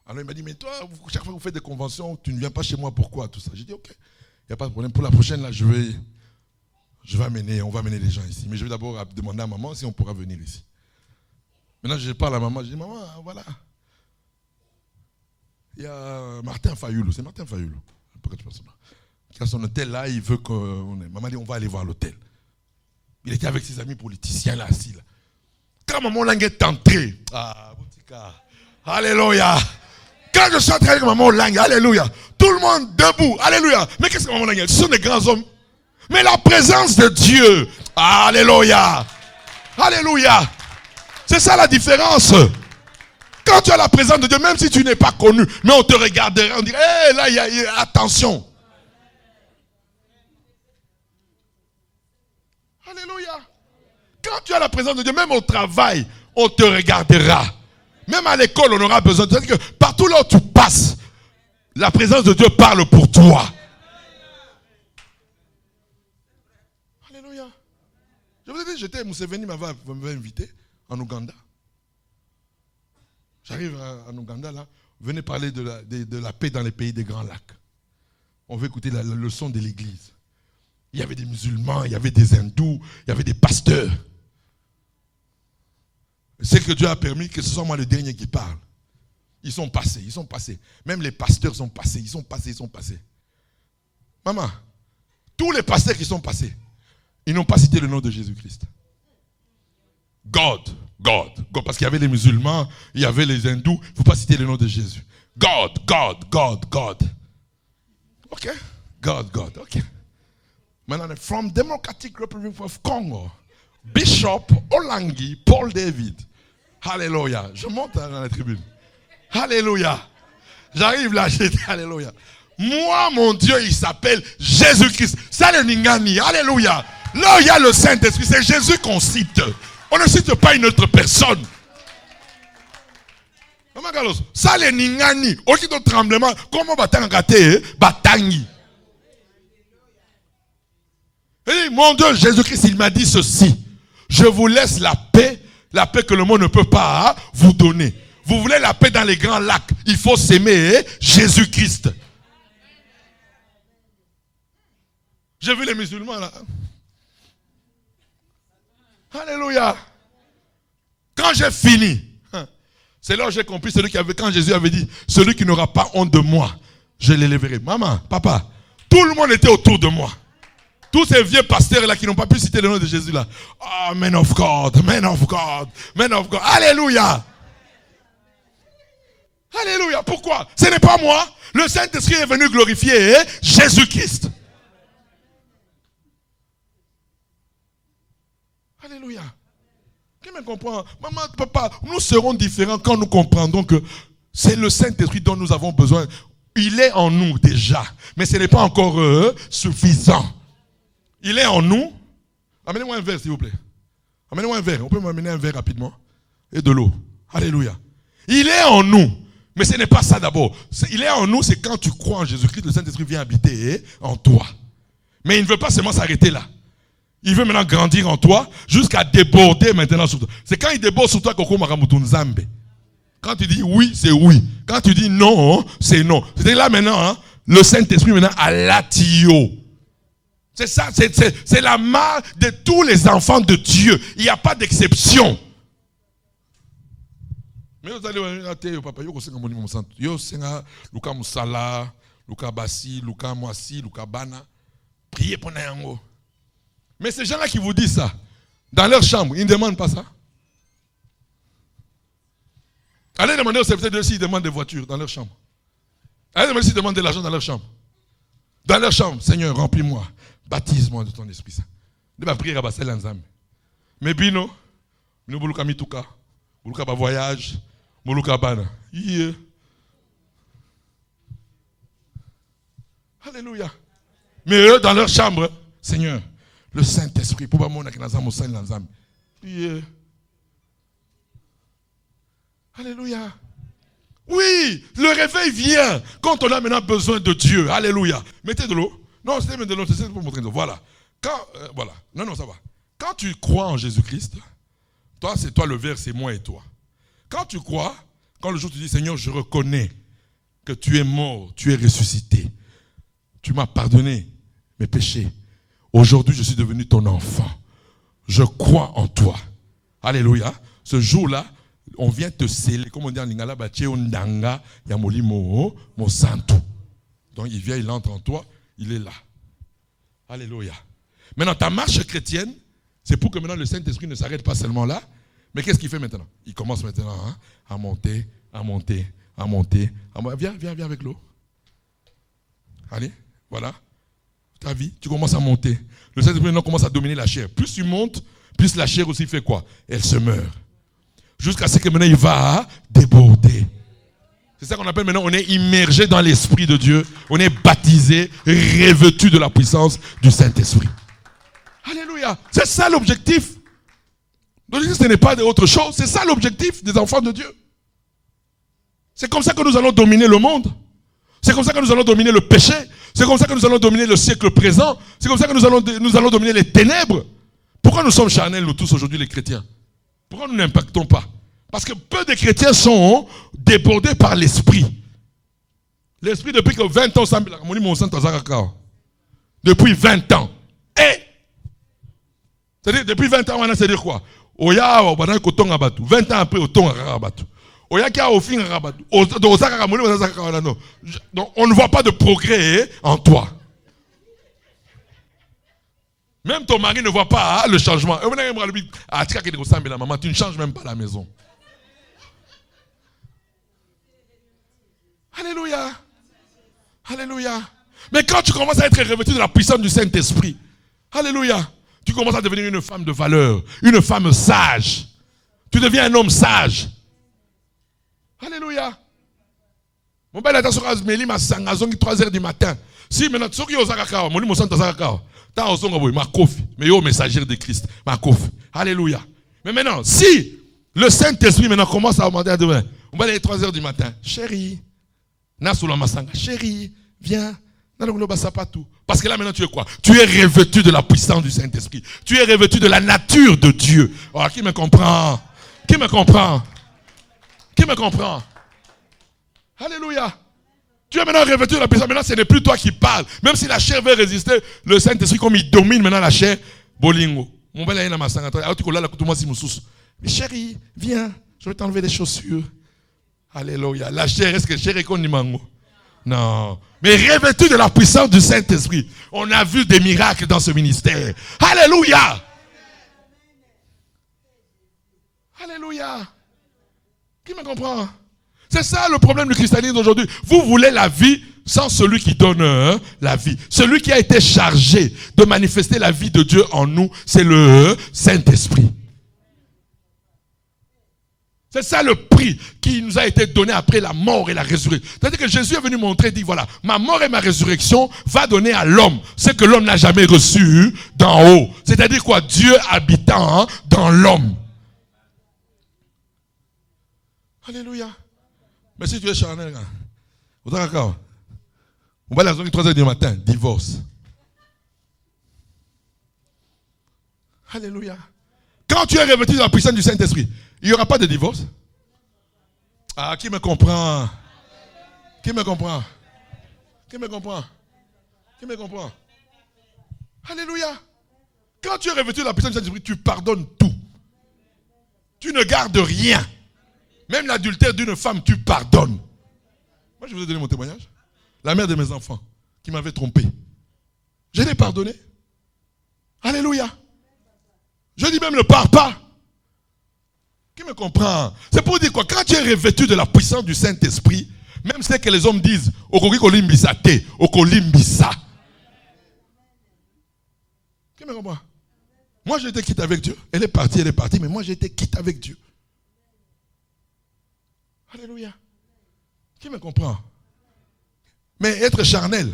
Alors, il m'a dit, mais toi, chaque fois que vous faites des conventions, tu ne viens pas chez moi, pourquoi tout ça? J'ai dit, ok, il n'y a pas de problème. Pour la prochaine, là, on va amener les gens ici. Mais je vais d'abord demander à maman si on pourra venir ici. Maintenant, je parle à maman, je dis, maman, voilà. Il y a Martin Fayoulou, c'est Martin Fayoulou. Qui a son hôtel là, il veut qu'on ait. Maman dit, on va aller voir l'hôtel. Il était avec ses amis politiciens là, assis là. Quand maman Lang est entrée, alléluia. Quand je suis entré avec maman Lang, alléluia. Tout le monde debout, alléluia. Mais qu'est-ce que maman Lang? Ce sont des grands hommes. Mais la présence de Dieu, alléluia. Alléluia. C'est ça la différence. Quand tu as la présence de Dieu, même si tu n'es pas connu, mais on te regarderait, on dirait, hé, là, il y a attention. Alléluia. Quand tu as la présence de Dieu, même au travail, on te regardera. Même à l'école, on aura besoin de toi. C'est-à-dire que partout là où tu passes, la présence de Dieu parle pour toi. Alléluia. Je vous ai dit, Museveni m'avait invité en Ouganda. J'arrive en Ouganda là, venez parler de la paix dans les pays des Grands Lacs. On veut écouter la leçon de l'église. Il y avait des musulmans, il y avait des hindous, il y avait des pasteurs. C'est que Dieu a permis que ce soit moi le dernier qui parle. Ils sont passés. Même les pasteurs sont passés, ils sont passés. Maman, Tous les pasteurs qui sont passés, ils n'ont pas cité le nom de Jésus-Christ. God. Parce qu'il y avait les musulmans, il y avait les hindous, il ne faut pas citer le nom de Jésus. God. Ok? God. Ok. Maintenant, from Democratic Republic of Congo, Bishop Olangi Paul David. Alléluia. Je monte dans la tribune. Alléluia. J'arrive là, j'ai dit Alléluia. Moi, mon Dieu, il s'appelle Jésus-Christ. C'est le Ningani. Alléluia. Là, il y a le Saint-Esprit. C'est Jésus qu'on cite. On ne cite pas une autre personne. Ça, le Ningani. Aussi de tremblement. Comment va-t-on gâter? Batangi. Et mon Dieu, Jésus-Christ, il m'a dit ceci. Je vous laisse la paix que le monde ne peut pas vous donner. Vous voulez la paix dans les grands lacs. Il faut s'aimer Jésus-Christ. J'ai vu les musulmans là. Alléluia. Quand j'ai fini, c'est là où j'ai compris quand Jésus avait dit, celui qui n'aura pas honte de moi, je l'élèverai. Maman, papa, tout le monde était autour de moi. Tous ces vieux pasteurs là qui n'ont pas pu citer le nom de Jésus là. Oh, man of God. Alléluia. Alléluia. Pourquoi? Ce n'est pas moi. Le Saint-Esprit est venu glorifier Jésus-Christ. Alléluia. Qui me comprend? Maman, papa, nous serons différents quand nous comprendrons que c'est le Saint-Esprit dont nous avons besoin. Il est en nous déjà. Mais ce n'est pas encore suffisant. Il est en nous. Amenez-moi un verre, s'il vous plaît. Amenez-moi un verre. On peut m'amener un verre rapidement. Et de l'eau. Alléluia. Il est en nous. Mais ce n'est pas ça d'abord. Il est en nous, c'est quand tu crois en Jésus-Christ, le Saint-Esprit vient habiter en toi. Mais il ne veut pas seulement s'arrêter là. Il veut maintenant grandir en toi jusqu'à déborder maintenant sur toi. C'est quand il déborde sur toi qu'on maramutu nzambe. Quand tu dis oui, c'est oui. Quand tu dis non, c'est non. C'est là maintenant, le Saint-Esprit maintenant à l'atio. C'est ça, c'est la marque de tous les enfants de Dieu. Il n'y a pas d'exception. Mais vous allez voir, papa, yo kosenga moni mo santo. Yo senga luka musala, luka basi, luka mwasi, luka bana. Priez pour nayango. Mais ces gens-là qui vous disent ça, dans leur chambre, ils ne demandent pas ça. Allez demander au serviteur s'ils demandent des voitures dans leur chambre. Allez demander s'ils demandent de l'argent dans leur chambre. Dans leur chambre, Seigneur, remplis-moi. Baptise-moi de ton esprit. De ma prière à Bassel Nzambe. Mais bino, nous voulons mituka, nous voulons voyage, nous voulons bana. Alléluia. Mais eux, dans leur chambre, Seigneur, le Saint-Esprit, pour moi, alléluia. Oui, le réveil vient quand on a maintenant besoin de Dieu. Alléluia. Mettez de l'eau. Non, c'est de l'eau, c'est pour montrer de l'eau. Voilà. Voilà. Non, ça va. Quand tu crois en Jésus-Christ, toi, c'est toi le verre, c'est moi et toi. Quand tu crois, quand le jour tu dis, Seigneur, je reconnais que tu es mort, tu es ressuscité. Tu m'as pardonné mes péchés. Aujourd'hui, je suis devenu ton enfant. Je crois en toi. Alléluia. Ce jour-là, on vient te sceller. Comme on dit en lingala, ndanga yamoli mo santo. Donc il vient, il entre en toi, il est là. Alléluia. Maintenant, ta marche chrétienne, c'est pour que maintenant le Saint-Esprit ne s'arrête pas seulement là. Mais qu'est-ce qu'il fait maintenant? Il commence maintenant à monter. Viens avec l'eau. Allez, voilà. Ta vie, tu commences à monter. Le Saint-Esprit maintenant commence à dominer la chair. Plus tu montes, plus la chair aussi fait quoi? Elle se meurt. Jusqu'à ce que maintenant il va déborder. C'est ça qu'on appelle maintenant, on est immergé dans l'Esprit de Dieu. On est baptisé, revêtu de la puissance du Saint-Esprit. Alléluia. C'est ça l'objectif. L'objectif, ce n'est pas autre chose. C'est ça l'objectif des enfants de Dieu. C'est comme ça que nous allons dominer le monde. C'est comme ça que nous allons dominer le péché. C'est comme ça que nous allons dominer le siècle présent. C'est comme ça que nous allons dominer les ténèbres. Pourquoi nous sommes charnels, nous tous aujourd'hui les chrétiens? Pourquoi nous n'impactons pas? Parce que peu de chrétiens sont débordés par l'esprit. L'esprit depuis que 20 ans, depuis 20 ans. C'est-à-dire, depuis 20 ans, c'est-à-dire quoi? 20 ans après, donc on ne voit pas de progrès en toi. Même ton mari ne voit pas le changement. Tu ne changes même pas la maison. Alléluia. Alléluia. Mais quand tu commences à être revêtu de la puissance du Saint-Esprit, alléluia, tu commences à devenir une femme de valeur, une femme sage. Tu deviens un homme sage. Alléluia. Mon bel attention à Zmeli, ma sangazon 3h du matin. Si maintenant, ceux qui ont Zakakao, mon lit, mon sang, Zakakao. T'as osé, ma kofi. Mais yo, messager de Christ, ma kofi. Alléluia. Mais maintenant, si le Saint-Esprit maintenant commence à demander à demain, on va aller 3h du matin. Chérie, Nasoula Masanga, chérie, viens. Parce que là maintenant tu es quoi? Tu es revêtu de la puissance du Saint-Esprit. Tu es revêtu de la nature de Dieu. Oh, qui me comprend? Qui me comprend? Qui me comprend? Alléluia. Tu es maintenant revêtu de la puissance. Maintenant ce n'est plus toi qui parles. Même si la chair veut résister, le Saint-Esprit comme il domine maintenant la chair, bolingo. Mon bel aïe na masanga. Mais chérie, viens, je vais t'enlever les chaussures. Alléluia. La chair, est-ce que la chair est comme Nimango? Non. Mais revêtu de la puissance du Saint-Esprit. On a vu des miracles dans ce ministère. Alléluia. Alléluia. Qui me comprend? C'est ça le problème du christianisme d'aujourd'hui. Vous voulez la vie sans celui qui donne la vie. Celui qui a été chargé de manifester la vie de Dieu en nous, c'est le Saint-Esprit. C'est ça le prix qui nous a été donné après la mort et la résurrection. C'est-à-dire que Jésus est venu montrer, dit voilà, ma mort et ma résurrection va donner à l'homme ce que l'homme n'a jamais reçu d'en haut. C'est-à-dire quoi? Dieu habitant dans l'homme. Alléluia. Mais si tu es charnel, on va à la zone 3h du matin, divorce. Alléluia. Quand tu es revêtu de la puissance du Saint-Esprit, il n'y aura pas de divorce. Ah, qui me comprend? Qui me comprend? Qui me comprend? Qui me comprend? Alléluia. Quand tu es revêtu de la puissance du Saint-Esprit, tu pardonnes tout. Tu ne gardes rien. Même l'adultère d'une femme, tu pardonnes. Moi, je vous ai donné mon témoignage. La mère de mes enfants, qui m'avait trompé. Je l'ai pardonné. Alléluia. Je dis même ne pars pas. Qui me comprend? C'est pour dire quoi? Quand tu es revêtu de la puissance du Saint-Esprit, même ce que les hommes disent, Okoki kolimbisa te, okolimbisa. Qui me comprend? Moi j'étais quitte avec Dieu. Elle est partie, mais moi j'étais quitte avec Dieu. Alléluia. Qui me comprend? Mais être charnel,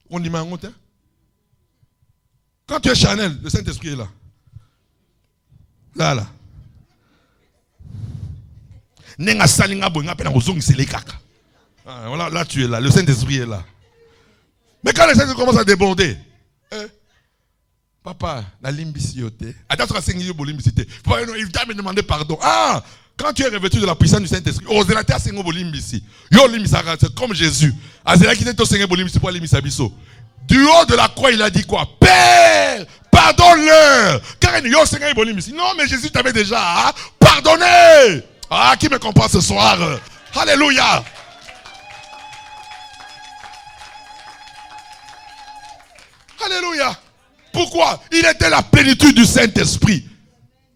on dit ma honte. Hein? Quand tu es charnel, le Saint-Esprit est là. Là. Là tu es là, le Saint-Esprit est là. Mais quand le Saint-Esprit commence à déborder, papa, la limbicioté. Attends, il t'a me demandé pardon. Ah, quand tu es revêtu de la puissance du Saint-Esprit, c'est comme Jésus. Du haut de la croix, il a dit quoi? Père, pardonne-leur. Non, mais Jésus t'avait déjà pardonné. Ah, qui me comprend ce soir? Alléluia. Alléluia. Pourquoi? Il était la plénitude du Saint-Esprit.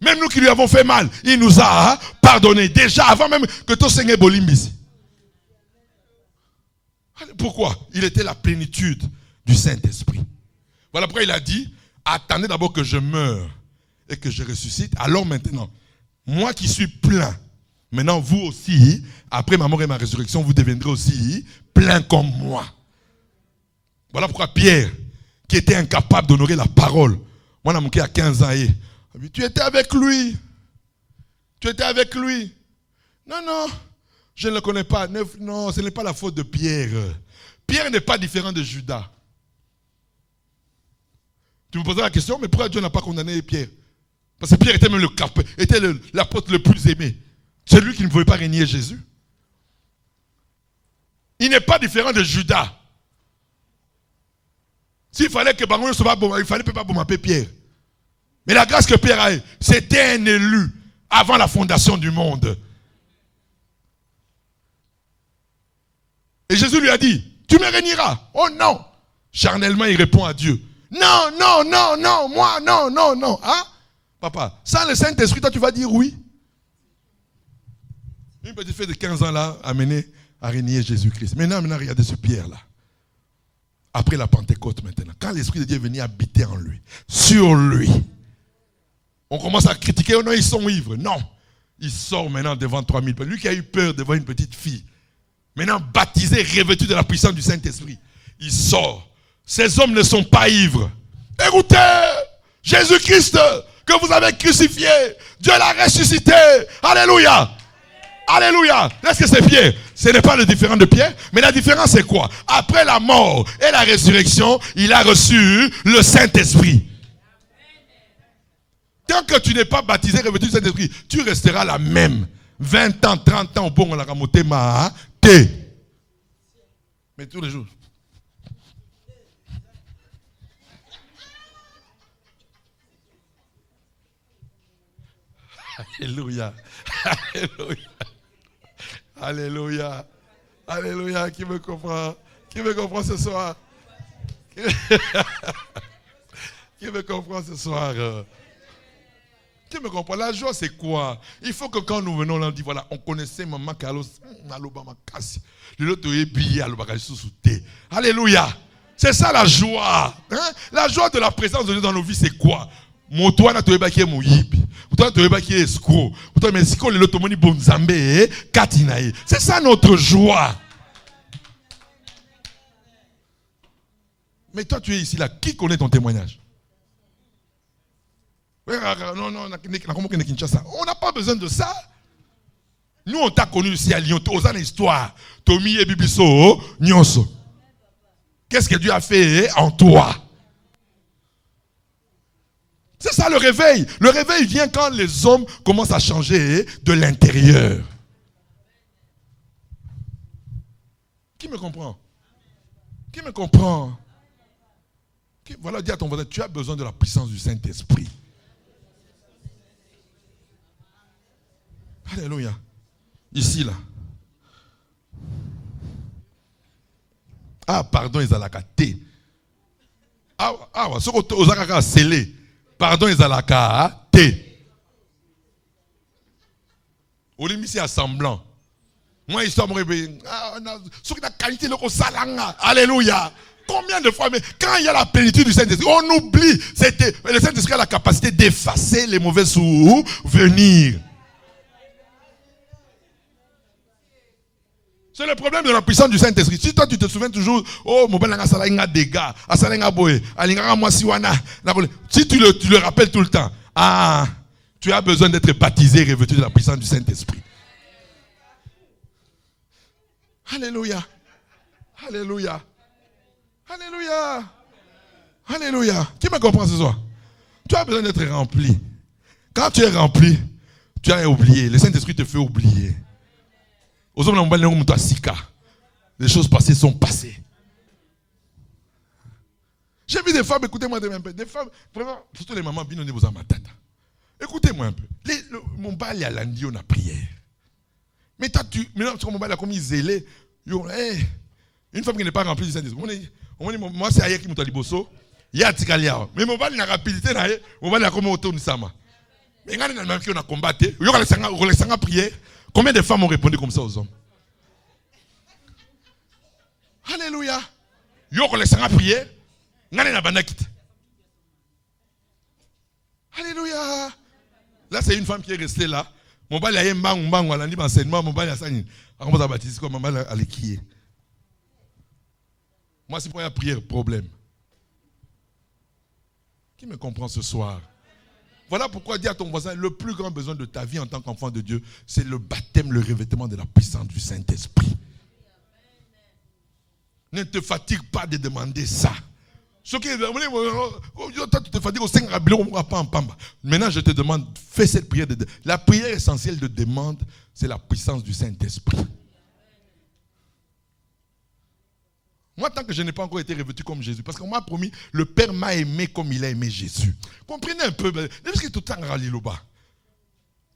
Même nous qui lui avons fait mal, il nous a pardonné. Déjà, avant même que tout Seigneur Bolimbisi. Pourquoi? Il était la plénitude du Saint-Esprit. Voilà pourquoi il a dit, attendez d'abord que je meure et que je ressuscite. Alors maintenant, moi qui suis plein, maintenant vous aussi, après ma mort et ma résurrection, vous deviendrez aussi plein comme moi. Voilà pourquoi Pierre, qui était incapable d'honorer la parole, moi j'ai à 15 ans, tu étais avec lui. Tu étais avec lui. Non, je ne le connais pas. Non, ce n'est pas la faute de Pierre. Pierre n'est pas différent de Judas. Tu me posais la question, mais pourquoi Dieu n'a pas condamné Pierre? Parce que Pierre était même l'apôtre le plus aimé. C'est lui qui ne pouvait pas régner Jésus. Il n'est pas différent de Judas. S'il fallait que Bangon soit bon, il fallait pas bombarder Pierre. Mais la grâce que Pierre a eue, c'était un élu avant la fondation du monde. Et Jésus lui a dit, tu me régneras. Oh non. Charnellement, il répond à Dieu. Non, non, non, non, moi, non, non, non. Hein? Papa, sans le Saint-Esprit, toi, tu vas dire oui. Une petite fille de 15 ans là, amenée à régner Jésus-Christ. Maintenant, regardez ce Pierre là. Après la Pentecôte maintenant, quand l'Esprit de Dieu est venu habiter en lui, sur lui, on commence à critiquer, oh non, ils sont ivres. Non, il sort maintenant devant 3000 personnes. Lui qui a eu peur devant une petite fille, maintenant baptisé, revêtu de la puissance du Saint-Esprit, il sort. Ces hommes ne sont pas ivres. Écoutez, Jésus-Christ que vous avez crucifié, Dieu l'a ressuscité. Alléluia. Alléluia. Est-ce que c'est Pierre? Ce n'est pas le différent de Pierre, mais la différence c'est quoi? Après la mort et la résurrection, il a reçu le Saint-Esprit. Tant que tu n'es pas baptisé, revêtu du Saint-Esprit, tu resteras la même. 20 ans, 30 ans, au bon, on a ramonté ma thé. Mais tous les jours. Alléluia. Alléluia. Alléluia. Alléluia. Qui me comprend? Qui me comprend ce soir? Qui me comprend ce soir? Qui me comprend? La joie, c'est quoi? Il faut que quand nous venons là, on dit voilà, on connaissait Maman Carlos, Alléluia. C'est ça la joie. Hein? La joie de la présence de Dieu dans nos vies, c'est quoi? Motoana to ebaki moyibi. Motoana to ebaki escroc. Motoana mais siko le lotomoni bonzambe katinae. C'est ça notre joie. Mais toi tu es ici là, qui connaît ton témoignage? Non, on n'a pas besoin de ça. Nous on t'a connu ici à Lyon, aux années histoire. Tommy et Bibiso, Nyonso. Qu'est-ce que Dieu a fait en toi? C'est ça le réveil. Le réveil vient quand les hommes commencent à changer de l'intérieur. Qui me comprend? Qui me comprend? Voilà, dis à ton voisin, tu as besoin de la puissance du Saint-Esprit. Alléluia. Ici, là. Ah, pardon, ils ont la T. Ah, ce que vous avez scellé. Pardon, ils ont la T. Au limite, c'est assemblant. Moi, histoire, ce qui a qualité, le salanga. Alléluia. Combien de fois, mais quand il y a la plénitude du Saint-Esprit, on oublie. Le Saint-Esprit a la capacité d'effacer les mauvais souvenirs. C'est le problème de la puissance du Saint-Esprit. Si toi tu te souviens toujours, oh, mon ben a dégâts, si tu le rappelles tout le temps, ah, tu as besoin d'être baptisé et revêtu de la puissance du Saint-Esprit. Alléluia. Alléluia. Alléluia. Alléluia. Qui me comprend ce soir? Tu as besoin d'être rempli. Quand tu es rempli, tu as oublié. Le Saint-Esprit te fait oublier. Les choses passées sont passées. J'ai vu des femmes, écoutez-moi un peu, des femmes, vraiment, surtout les mamans, écoutez-moi un peu. Mon bal y a lundi, on a prière. Mais toi, maintenant, mon bal a commis zélé. Une femme qui n'est pas remplie du Saint-Esprit. Moi, c'est Aïe qui m'a dit bosso. Il y a Tikalia. Mais mon bal n'a rapidité, mon bal a commis auto Nisama. Mais quand on a combattu, on a prié. Combien de femmes ont répondu comme ça aux hommes? Alléluia. Yo ko laissera prier. Ngane na bana quitte. Alléluia. Là c'est une femme qui est restée là. Mon bal y a mbang wala ndi enseignement mon bal y a sani. On va baptiser comme maman allait qui. Moi c'est pour la prière problème. Qui me comprend ce soir? Voilà pourquoi dis à ton voisin, le plus grand besoin de ta vie en tant qu'enfant de Dieu, c'est le baptême, le revêtement de la puissance du Saint-Esprit. Ne te fatigue pas de demander ça. Ce qui tu te fatigues au 5 Maintenant, je te demande, fais cette prière. La prière essentielle de demande, c'est la puissance du Saint-Esprit. Moi, tant que je n'ai pas encore été revêtu comme Jésus, parce qu'on m'a promis, le Père m'a aimé comme il a aimé Jésus. Comprenez un peu, parce que tout le temps,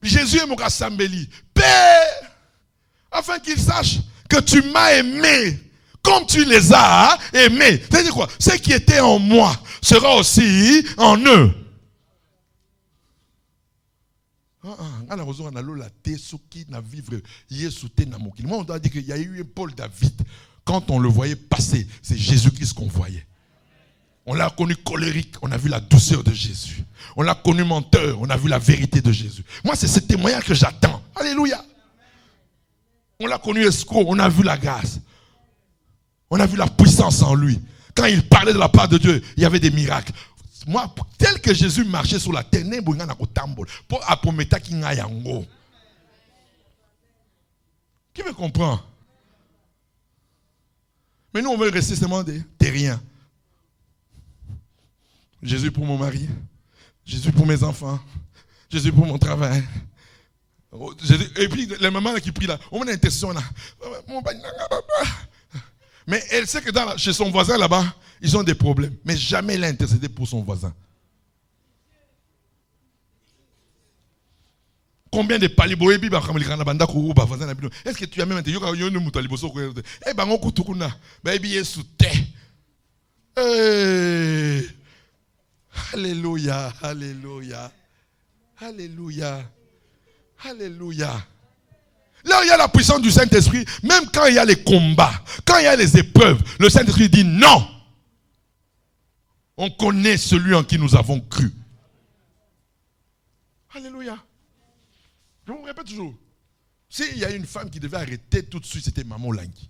Jésus est mon rassembeli. Père, afin qu'il sache que tu m'as aimé comme tu les as aimés. C'est-à-dire quoi? Ce qui était en moi, sera aussi en eux. Moi, on doit dire qu'il y a eu un Paul David. Quand on le voyait passer, c'est Jésus-Christ qu'on voyait. On l'a connu colérique, on a vu la douceur de Jésus. On l'a connu menteur, on a vu la vérité de Jésus. Moi, c'est ce témoignage que j'attends. Alléluia. On l'a connu escroc, on a vu la grâce. On a vu la puissance en lui. Quand il parlait de la part de Dieu, il y avait des miracles. Moi, tel que Jésus marchait sur la terre, qui me comprend? Mais nous, on veut rester seulement des terriens. Jésus pour mon mari, Jésus pour mes enfants, Jésus pour mon travail. Et puis les mamans qui prient là, on a une intercession là. Mais elle sait que chez son voisin là-bas, ils ont des problèmes. Mais jamais elle a intercédé pour son voisin. Combien de paliboé bi ba kameli na banda ko ba voisin na bino. Est-ce que tu as même été yoka yo ne mutalibo so ko e ba ngoko tukuna ba bi yesu te. Alléluia, alléluia. Alléluia. Alléluia. Là où il y a la puissance du Saint-Esprit, même quand il y a les combats, quand il y a les épreuves, le Saint-Esprit dit non. On connaît celui en qui nous avons cru. Alléluia. Je vous répète toujours. S'il y a une femme qui devait arrêter tout de suite, c'était Maman Langui.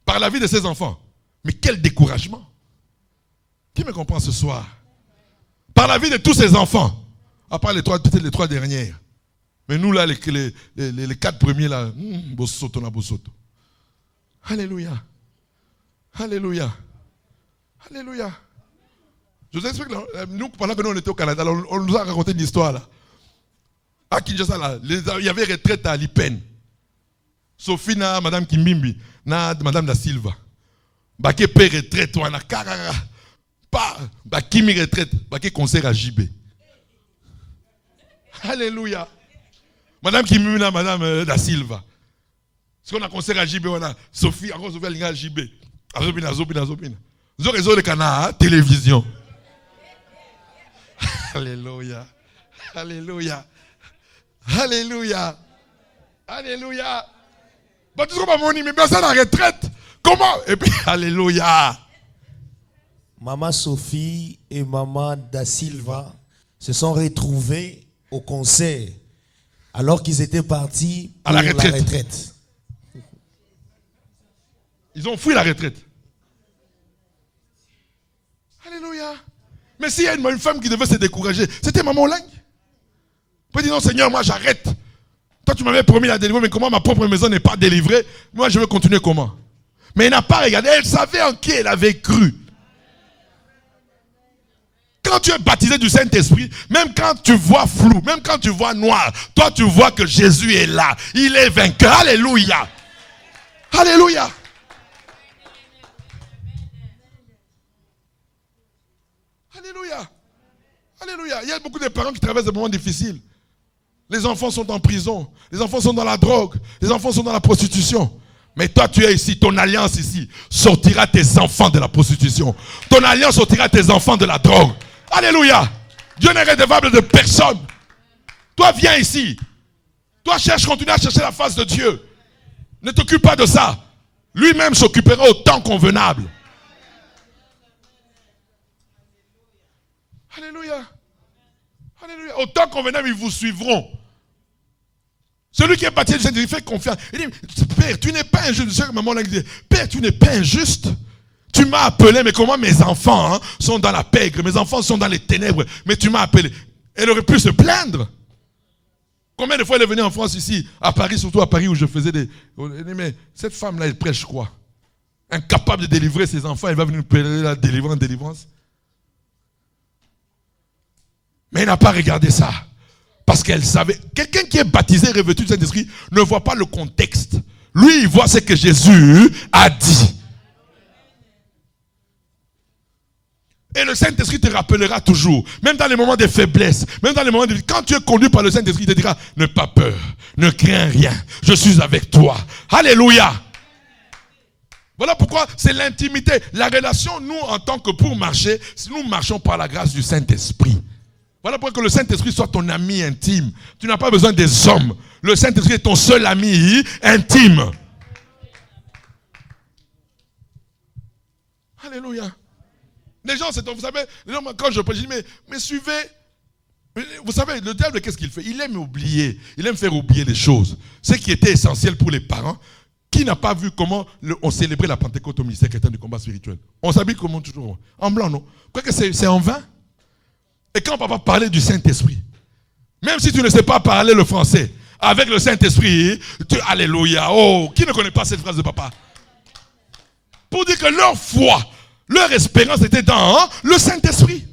Par la vie de ses enfants. Mais quel découragement. Qui me comprend ce soir? Par la vie de tous ses enfants. À part peut-être les 3 dernières. Mais nous là, les 4 premiers là, bosoto na bosoto. Alléluia. Alléluia. Alléluia. Je vous explique, nous, pendant que nous on était au Canada, on nous a raconté une histoire là. À Kinshasa là, il y avait retraite à Lipen. Sophie na Madame Kimbimbi, na Madame da Silva. Baké paie retraite, on a carara. Pas, Kimi retraite, baké concert à JB. Alléluia. Madame Kimbimbi na Madame da Silva. Ce qu'on a concert à JB, on a Sophie, encore Sophie Alinga à JB. Azobina. Nous avons le canal, télévision. Alléluia. Alléluia. Alléluia. Alléluia. Bah, tu sais pas mon mais bien ça la retraite. Comment? Et puis, alléluia. Maman Sophie et Maman Da Silva se sont retrouvés au concert alors qu'ils étaient partis pour la retraite. Ils ont fui la retraite. Alléluia. Mais s'il y a une femme qui devait se décourager, c'était Maman Lang. Peut dire non Seigneur, moi j'arrête. Toi tu m'avais promis la délivrer, mais comment ma propre maison n'est pas délivrée? Moi je vais continuer comment? Mais elle n'a pas regardé, elle savait en qui elle avait cru. Quand tu es baptisé du Saint-Esprit, même quand tu vois flou, même quand tu vois noir, toi tu vois que Jésus est là. Il est vainqueur. Alléluia. Alléluia. Alléluia. Alléluia. Il y a beaucoup de parents qui traversent des moments difficiles. Les enfants sont en prison. Les enfants sont dans la drogue. Les enfants sont dans la prostitution. Mais toi, tu es ici. Ton alliance ici sortira tes enfants de la prostitution. Ton alliance sortira tes enfants de la drogue. Alléluia. Dieu n'est redevable de personne. Toi, viens ici. Toi, continue à chercher la face de Dieu. Ne t'occupe pas de ça. Lui-même s'occupera au temps convenable. Alléluia. Alléluia. Au temps convenable, ils vous suivront. Celui qui est baptisé du Saint-Esprit, il fait confiance. Il dit, Père, tu n'es pas injuste. Maman l'a dit, Père, tu n'es pas injuste. Tu m'as appelé, mais comment mes enfants sont dans la pègre, mes enfants sont dans les ténèbres, mais tu m'as appelé. Elle aurait pu se plaindre. Combien de fois elle est venue en France ici, à Paris, surtout à Paris où je faisais des... Mais cette femme-là, elle prêche quoi? Incapable de délivrer ses enfants, elle va venir plaider la délivrance. Mais elle n'a pas regardé ça. Parce qu'elle savait. Quelqu'un qui est baptisé, revêtu du Saint-Esprit, ne voit pas le contexte. Lui, il voit ce que Jésus a dit. Et le Saint-Esprit te rappellera toujours, même dans les moments de faiblesse, même dans les moments de... Quand tu es conduit par le Saint-Esprit, il te dira, n'aie pas peur, ne crains rien, je suis avec toi. Alléluia. Voilà pourquoi c'est l'intimité. La relation, nous, en tant que pour marcher, nous marchons par la grâce du Saint-Esprit. Voilà pourquoi que le Saint-Esprit soit ton ami intime. Tu n'as pas besoin des hommes. Le Saint-Esprit est ton seul ami intime. Alléluia. Les gens, vous savez, quand je prêche, je dis, mais suivez. Vous savez, le diable, qu'est-ce qu'il fait? Il aime oublier. Il aime faire oublier les choses. Ce qui était essentiel pour les parents. Qui n'a pas vu comment on célébrait la Pentecôte au ministère chrétien du combat spirituel? On s'habille comment toujours? En blanc, non? Quoique c'est en vain. Et quand papa parlait du Saint-Esprit, même si tu ne sais pas parler le français, avec le Saint-Esprit, alléluia. Oh, qui ne connaît pas cette phrase de papa? Pour dire que leur foi, leur espérance était dans le Saint-Esprit.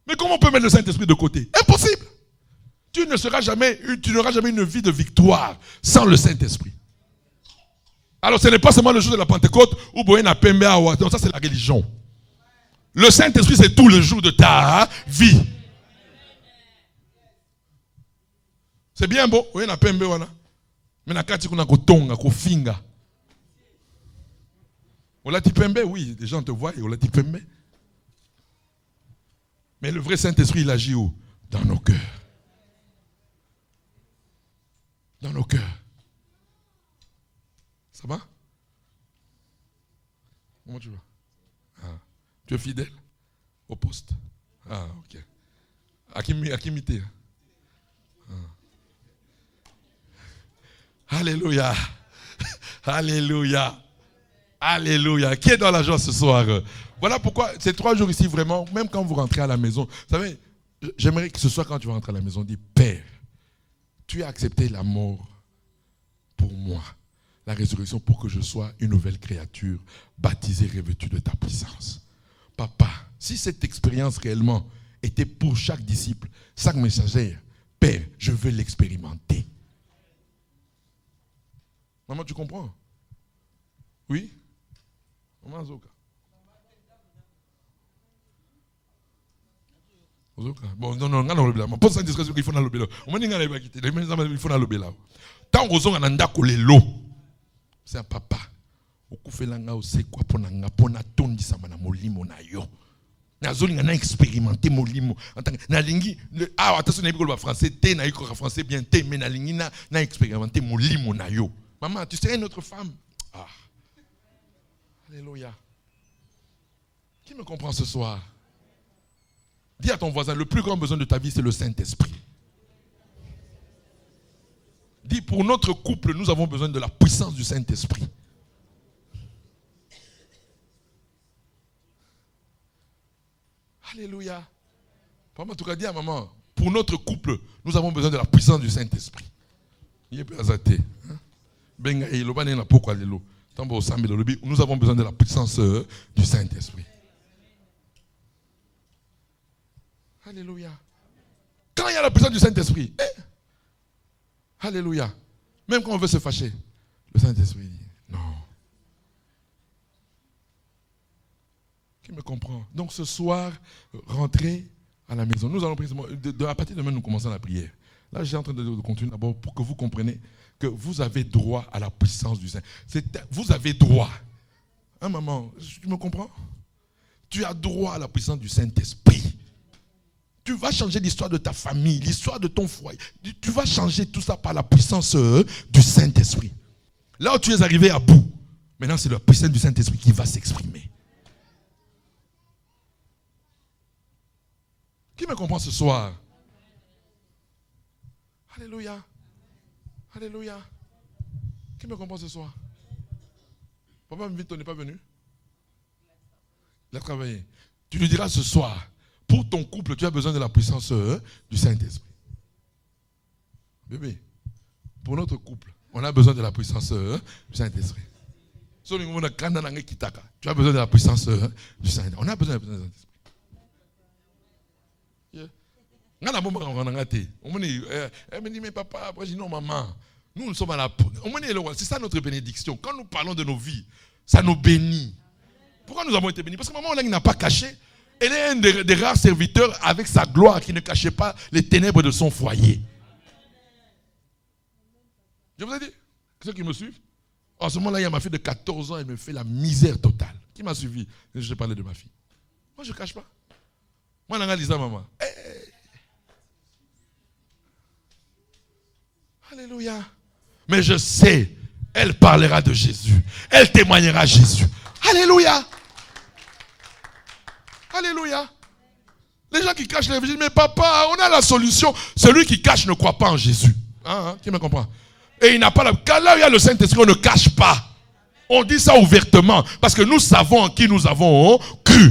Mais comment on peut mettre le Saint-Esprit de côté? Impossible. Tu n'auras jamais une vie de victoire sans le Saint-Esprit. Alors ce n'est pas seulement le jour de la Pentecôte ou Boyena Pembe Awa. Non, ça c'est la religion. Le Saint-Esprit c'est tout le jour de ta vie. C'est bien beau. Boyena Pembe wana. Mais na kati kuna ko tonga ko finga. Olati Pembe, oui, les gens te voient et Olati Pembe. Mais le vrai Saint-Esprit il agit où? Dans nos cœurs. Dans nos cœurs. Ça va? Comment tu vas? Ah. Tu es fidèle au poste? Ah, ok. À qui imiter? Ah. Alléluia. Alléluia. Alléluia. Qui est dans la joie ce soir? Voilà pourquoi ces 3 jours ici, vraiment, même quand vous rentrez à la maison, vous savez, j'aimerais que ce soit quand tu vas rentrer à la maison, dis Père, tu as accepté la mort pour moi, la résurrection pour que je sois une nouvelle créature, baptisée, revêtue de ta puissance. Papa, si cette expérience réellement était pour chaque disciple, chaque messager, Père, je veux l'expérimenter. Maman, tu comprends? Oui? Maman Zoka. Bon, non, non, pose ça discrétion qu'il faut dans le bélo. On m'a dit qu'il faut dans le bélo. Tant qu'on a un lelo, c'est un papa. Au coup fait l'anga aussi quoi pour n'anga pour n'attendre ça mana molimo na yo. Na zone n'a expérimenté molimo. En tant que na lingi attention na école français té na école français bien té mais na lingi na expérimenté molimo na yo. Maman, tu serais notre femme. Ah. Alléluia. Qui me comprend ce soir? Dis à ton voisin, le plus grand besoin de ta vie, c'est le Saint-Esprit. Dis, pour notre couple, nous avons besoin de la puissance du Saint-Esprit. Alléluia. Papa, en tout cas, dis à maman, pour notre couple, nous avons besoin de la puissance du Saint-Esprit. Nous avons besoin de la puissance du Saint-Esprit. Alléluia. Quand il y a la puissance du Saint-Esprit, alléluia. Même quand on veut se fâcher, le Saint-Esprit dit non. Qui me comprend? Donc ce soir, rentrez à la maison. Nous allons à partir de demain, nous commençons la prière. Là, j'ai en train de continuer d'abord pour que vous compreniez que vous avez droit à la puissance du Saint. Vous avez droit. Hein, maman, tu me comprends? Tu as droit à la puissance du Saint-Esprit. Tu vas changer l'histoire de ta famille, l'histoire de ton foyer. Tu vas changer tout ça par la puissance du Saint-Esprit. Là où tu es arrivé à bout, maintenant c'est la puissance du Saint-Esprit qui va s'exprimer. Qui me comprend ce soir? Alléluia. Alléluia. Qui me comprend ce soir? Papa me dit, tu n'es pas venu? Il a travaillé. Tu lui diras ce soir, pour ton couple, tu as besoin de la puissance du Saint-Esprit. Bébé, pour notre couple, on a besoin de la puissance du Saint-Esprit. Tu as besoin de la puissance du Saint-Esprit. On a besoin de la puissance du Saint-Esprit. On me dit, mais papa, moi je dis non, maman, nous sommes à la... C'est ça notre bénédiction. Quand nous parlons de nos vies, ça nous bénit. Pourquoi nous avons été bénis? Parce que maman, on n'a pas caché. Elle est un des rares serviteurs avec sa gloire qui ne cachait pas les ténèbres de son foyer. Je vous ai dit, ceux qui me suivent, En ce moment-là, il y a ma fille de 14 ans, elle me fait la misère totale. Qui m'a suivi? Je parlais de ma fille. Moi, je ne cache pas. Moi, je dis ça, maman. Alléluia. Mais je sais, elle parlera de Jésus. Elle témoignera de Jésus. Alléluia. Alléluia. Les gens qui cachent l'évangile, mais papa, on a la solution. Celui qui cache ne croit pas en Jésus. Qui me comprend? Et il n'a pas la... Quand là où il y a le Saint-Esprit, on ne cache pas. On dit ça ouvertement. Parce que nous savons en qui nous avons cru.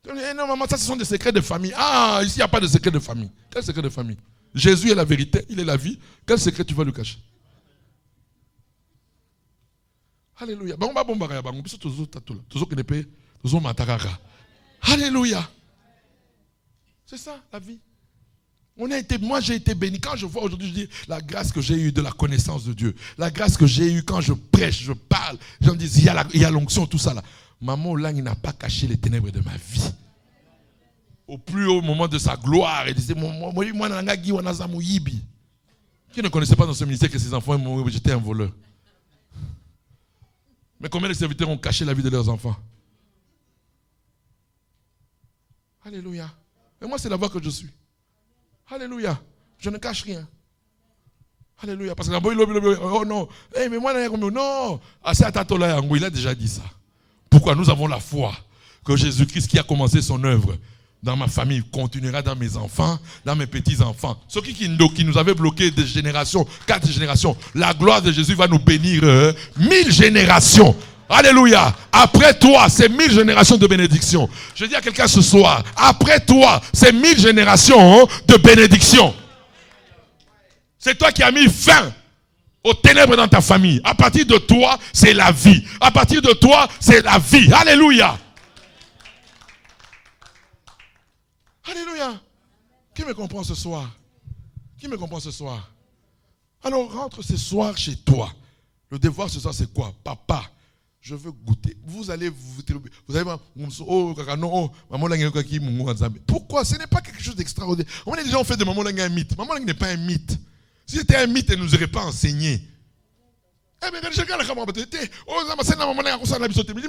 Non, maman, ça, ce sont des secrets de famille. Ici, il n'y a pas de secret de famille. Quel secret de famille? Jésus est la vérité, il est la vie. Quel secret tu vas lui cacher? Alléluia. Alléluia. C'est ça, la vie. Moi, j'ai été béni. Quand je vois aujourd'hui, je dis la grâce que j'ai eue de la connaissance de Dieu. La grâce que j'ai eue quand je prêche, je parle. J'en dis, il y a l'onction, tout ça là. Maman Lang n'a pas caché les ténèbres de ma vie. Au plus haut moment de sa gloire, elle disait, qui ne connaissait pas dans ce ministère que ses enfants j'étais un voleur. Mais combien de serviteurs ont caché la vie de leurs enfants? Alléluia. Et moi, c'est la voix que je suis. Alléluia. Je ne cache rien. Alléluia. Parce que oh non. Mais moi, non. Il a déjà dit ça. Pourquoi? Nous avons la foi que Jésus-Christ qui a commencé son œuvre dans ma famille continuera dans mes enfants, dans mes petits-enfants. Ceux qui nous avaient bloqués des générations, 4 générations, la gloire de Jésus va nous bénir 1000 générations. Alléluia. Après toi, c'est 1000 générations de bénédiction. Je dis à quelqu'un ce soir, après toi, c'est 1000 générations de bénédiction. C'est toi qui as mis fin aux ténèbres dans ta famille. À partir de toi, c'est la vie. À partir de toi, c'est la vie. Alléluia. Alléluia. Qui me comprend ce soir? Qui me comprend ce soir? Alors rentre ce soir chez toi. Le devoir ce soir, c'est quoi? Papa, je veux goûter. Vous allez pourquoi? Ce n'est pas quelque chose d'extraordinaire. Les gens ont fait de Maman Lang un mythe. Maman Lang n'est pas un mythe. Si c'était un mythe, elle ne nous aurait pas enseigné. Mais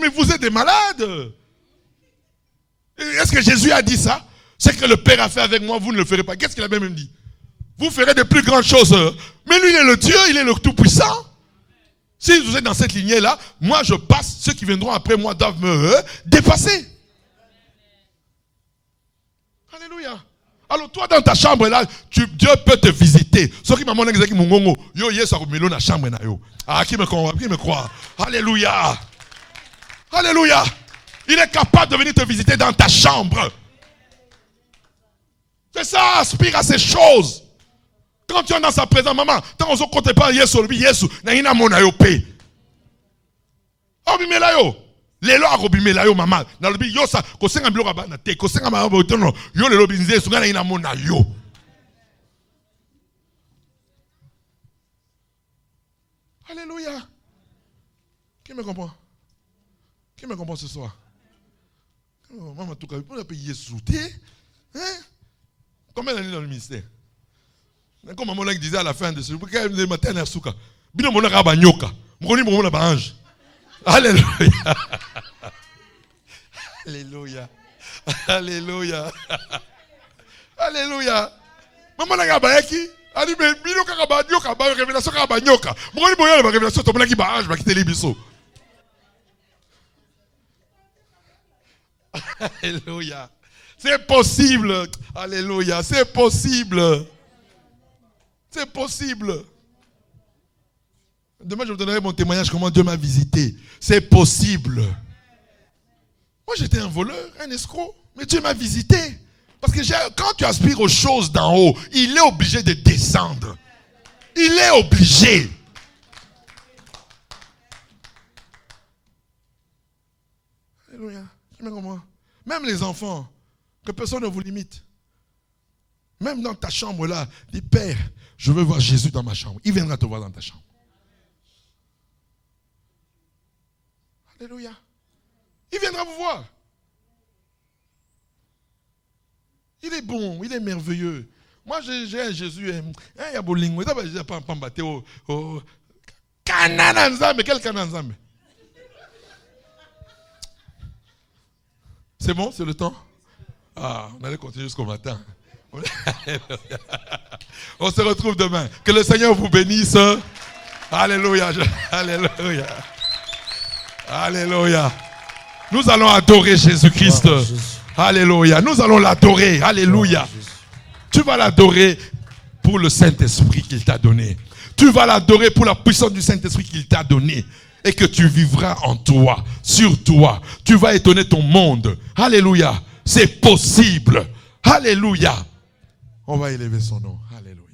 vous êtes des malades. Est-ce que Jésus a dit ça? Ce que le Père a fait avec moi, vous ne le ferez pas. Qu'est-ce qu'il a même dit? Vous ferez de plus grandes choses. Mais lui, il est le Dieu, il est le Tout-Puissant. Si vous êtes dans cette lignée-là, moi je passe, ceux qui viendront après moi doivent me dépasser. Alléluia. Alors toi dans ta chambre là, Dieu peut te visiter. Ceux qui m'ont dit yo yes dans la chambre na yo. Qui me croit? Alléluia. Alléluia. Il est capable de venir te visiter dans ta chambre. C'est ça, aspire à ces choses. Quand tu es dans sa présence, maman, tant on ne compte pas Yesu, n'a mona yo pe. Obimela yo. Lelo akobimela yo maman. Na lobi yo sa ko senga biloko ba na te, ko senga ma bo tono. Yo lelo binze sunga na mona yo. Alléluia. Qui me comprend? Qui me comprend ce soir? Maman tout cas, pour appeler Yesu, hein? Combien d'années dans le ministère? Comme maman disait à la fin de ce jour, le matin, il souka. Bino mona ka banyoka. Moni mona ba ange. Alléluia. Alléluia. Alléluia. Alléluia. Maman ka ba yaki. Ali be bino ka ba nyoka ba révélation ka ba nyoka. Moni boya ba révélation to mona ki ba ange ba kiteli biso. Alléluia. C'est possible. Alléluia. C'est possible. C'est possible. Demain, je vous donnerai mon témoignage comment Dieu m'a visité. C'est possible. Moi, j'étais un voleur, un escroc. Mais Dieu m'a visité. Parce que quand tu aspires aux choses d'en haut, il est obligé de descendre. Il est obligé. Alléluia. Même les enfants, que personne ne vous limite. Même dans ta chambre là, dis Père, je veux voir Jésus dans ma chambre. Il viendra te voir dans ta chambre. Alléluia. Il viendra vous voir. Il est bon, il est merveilleux. Moi j'ai un Jésus, il y a bolingo, il n'y a pas un pambaté. Canaan Nzambe. Quel Canaan Nzambe? C'est bon, c'est le temps? Ah, on allait continuer jusqu'au matin. On se retrouve demain. Que le Seigneur vous bénisse. Alléluia. Alléluia. Alléluia. Nous allons adorer Jésus-Christ. Alléluia. Nous allons l'adorer. Alléluia. Tu vas l'adorer pour le Saint-Esprit qu'il t'a donné. Tu vas l'adorer pour la puissance du Saint-Esprit qu'il t'a donné. Et que tu vivras en toi, sur toi. Tu vas étonner ton monde. Alléluia. C'est possible. Alléluia. On va élever son nom. Alléluia.